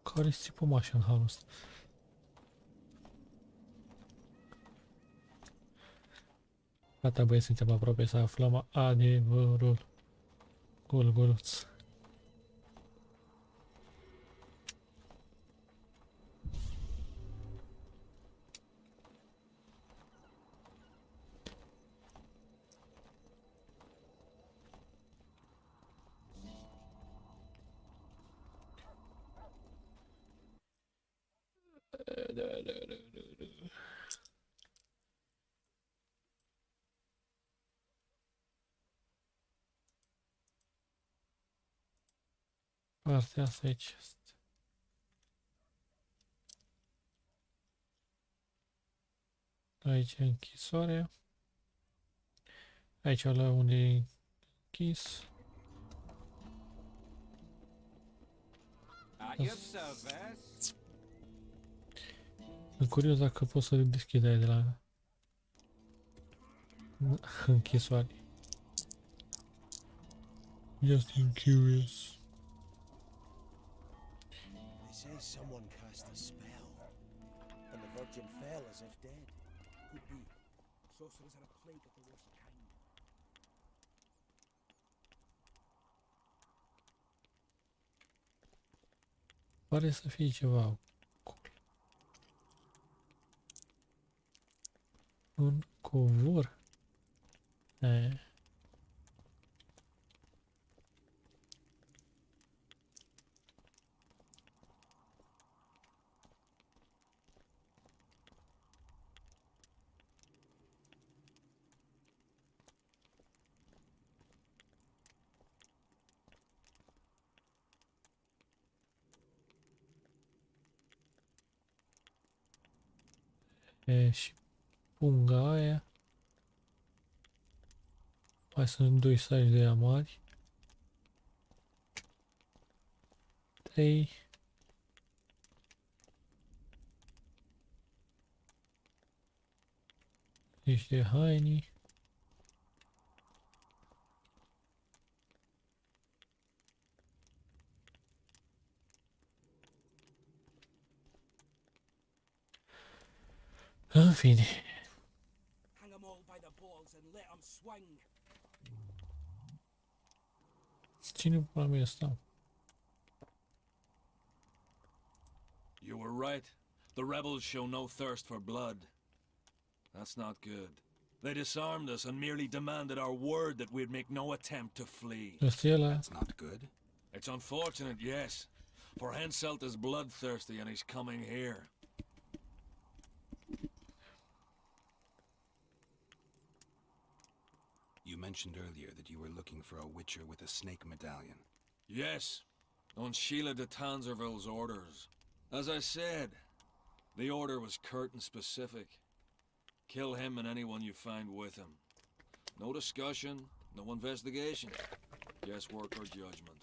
Care-i țipămașă în halul ăsta? Gata, băieți, suntem aproape să aflăm adevărul. Gulguluț. Partea asta aici este. Aici e închisoarea. Aici la unde e închis. Sunt curios dacă pot să deschid aia de la închisoare. Just curious. They say someone cast a spell, and the Virgin fell as if dead. Could be. Sorcerers are a plague of the worst kind. Pare să fie ceva acolo. Un covor. Și punga aia. Mai sunt 2 saci de ea mari. 3. Niște haini. În fine. Hang 'em all by the balls and let 'em swing. Cine pula mea ăsta? You were right. The rebels show no thirst for blood. That's not good. They disarmed us and merely demanded our word that we'd make no attempt to flee. Ăsta e ăla. That's not good. It's unfortunate, yes. For Henselt is bloodthirsty and he's coming here. You mentioned earlier that you were looking for a witcher with a snake medallion. Yes, on Sheila de Tanzerville's orders. As I said, the order was curt and specific. Kill him and anyone you find with him. No discussion, no investigation. Guesswork or judgment.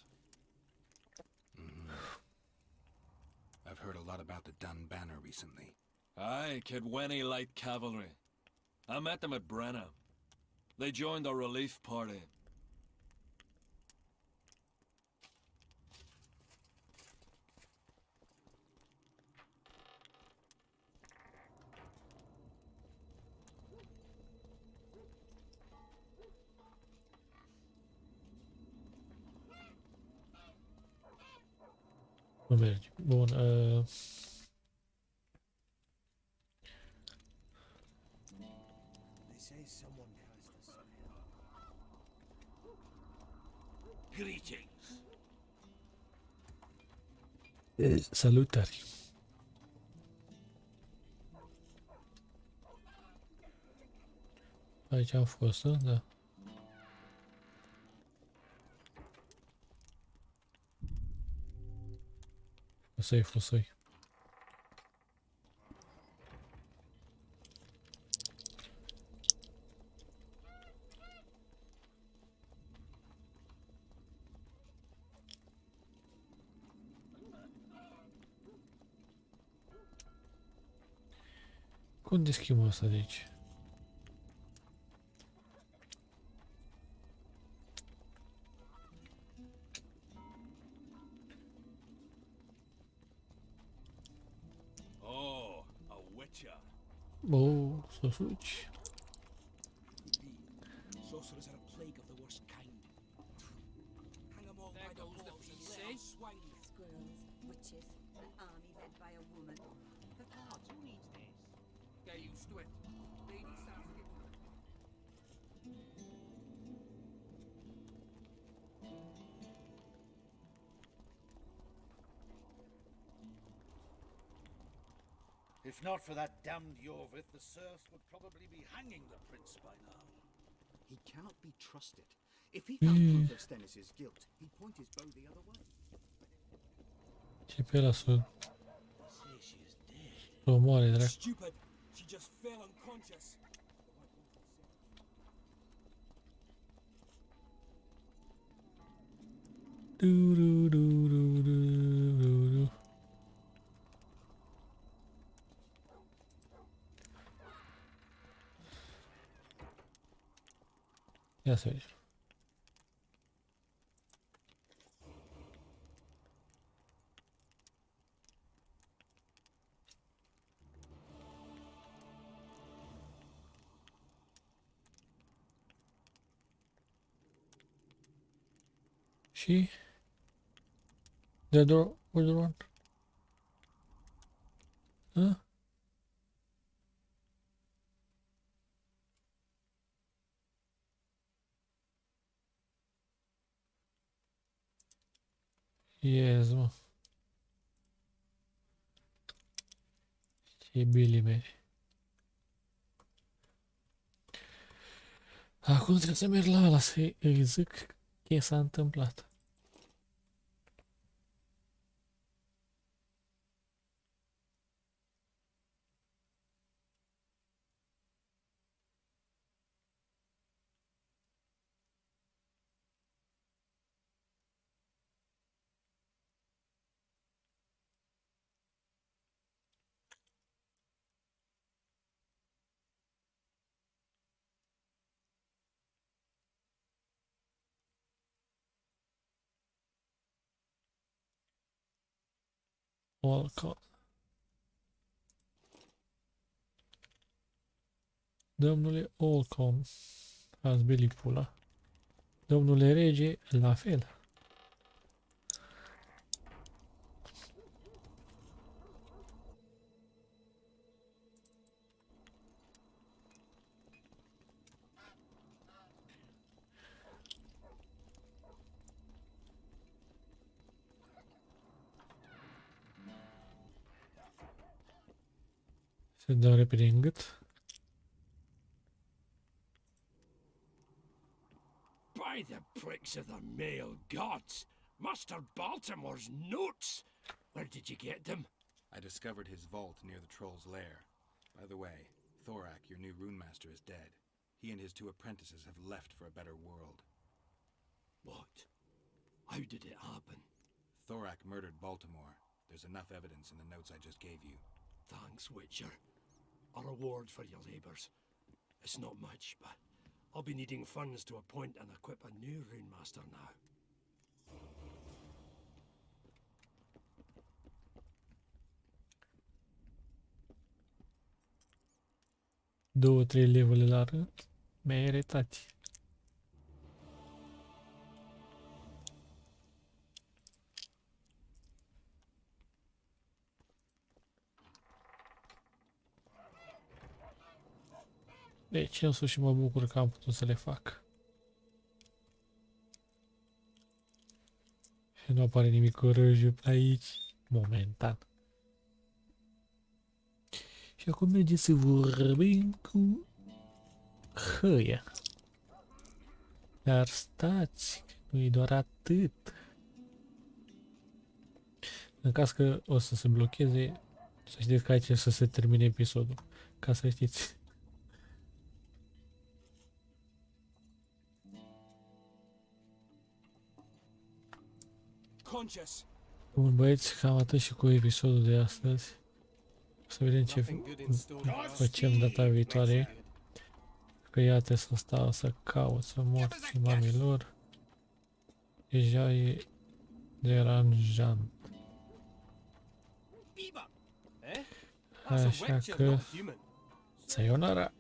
I've heard a lot about the Dun Banner recently. Aye, Kidwenny Light Cavalry. I met them at Brenna. They joined our relief party. Nu merge. Bun. They say someone cast a spell. Greetings. Salutări. Aici am fost, da? Fusăi, fusăi. Cum deschid asta de aici? Oh, a witcher. Oh, să suci. Sorcerers are a plague of the worst kind. Hang 'em all by the balls and let 'em swing. Squirrels, witches, an army led by a woman. The gods, who needs this? Get used to it. Lady Saskia. If not for that damned Yorvith, the serfs would probably be hanging the prince by now. He cannot be trusted. If he found proof of Stennis's guilt, he'd point his bow the other way. Ce pe ăla să Say she is dead. o moare, dracu. Stupid. She just fell unconscious. Du, du, du, du, du, du, du. Ia să vedem. Și the door, where's the one? Huh? Yes, mă. Ce bili mergi. Acum trebuie să merg la ăla să-i zic ce s-a întâmplat. Olcott. Domnule Olcom, ați belit pula. Domnule rege, la fel. Se dă repede în gât. By the pricks of the male gods! Master Baltimore's notes! Where did you get them? I discovered his vault near the troll's lair. By the way, Thorak, your new rune master, is dead. He and his 2 apprentices have left for a better world. What? How did it happen? Thorak murdered Baltimore. There's enough evidence in the notes I just gave you. Thanks, Witcher. A reward for your labors. It's not much, but I'll be needing funds to appoint and equip a new rune master now. Două, trei levele la rând. Mi-ai retat. Deci însuși mă bucur că am putut să le fac. Și nu apare nimic orăjă pe aici. Momentan. Și acum merge să vorbim cu Hăia. Dar stați, nu e doar atât. În caz că o să se blocheze, să știți că aici să se termine episodul. Ca să știți. Conscious. Bun, băieți, cam atât și cu episodul de astăzi. Să vedem ce facem data viitoare. Că iată să stau să caut, să morți mamilor. Deja e deranjant. Așa că... Sayonara!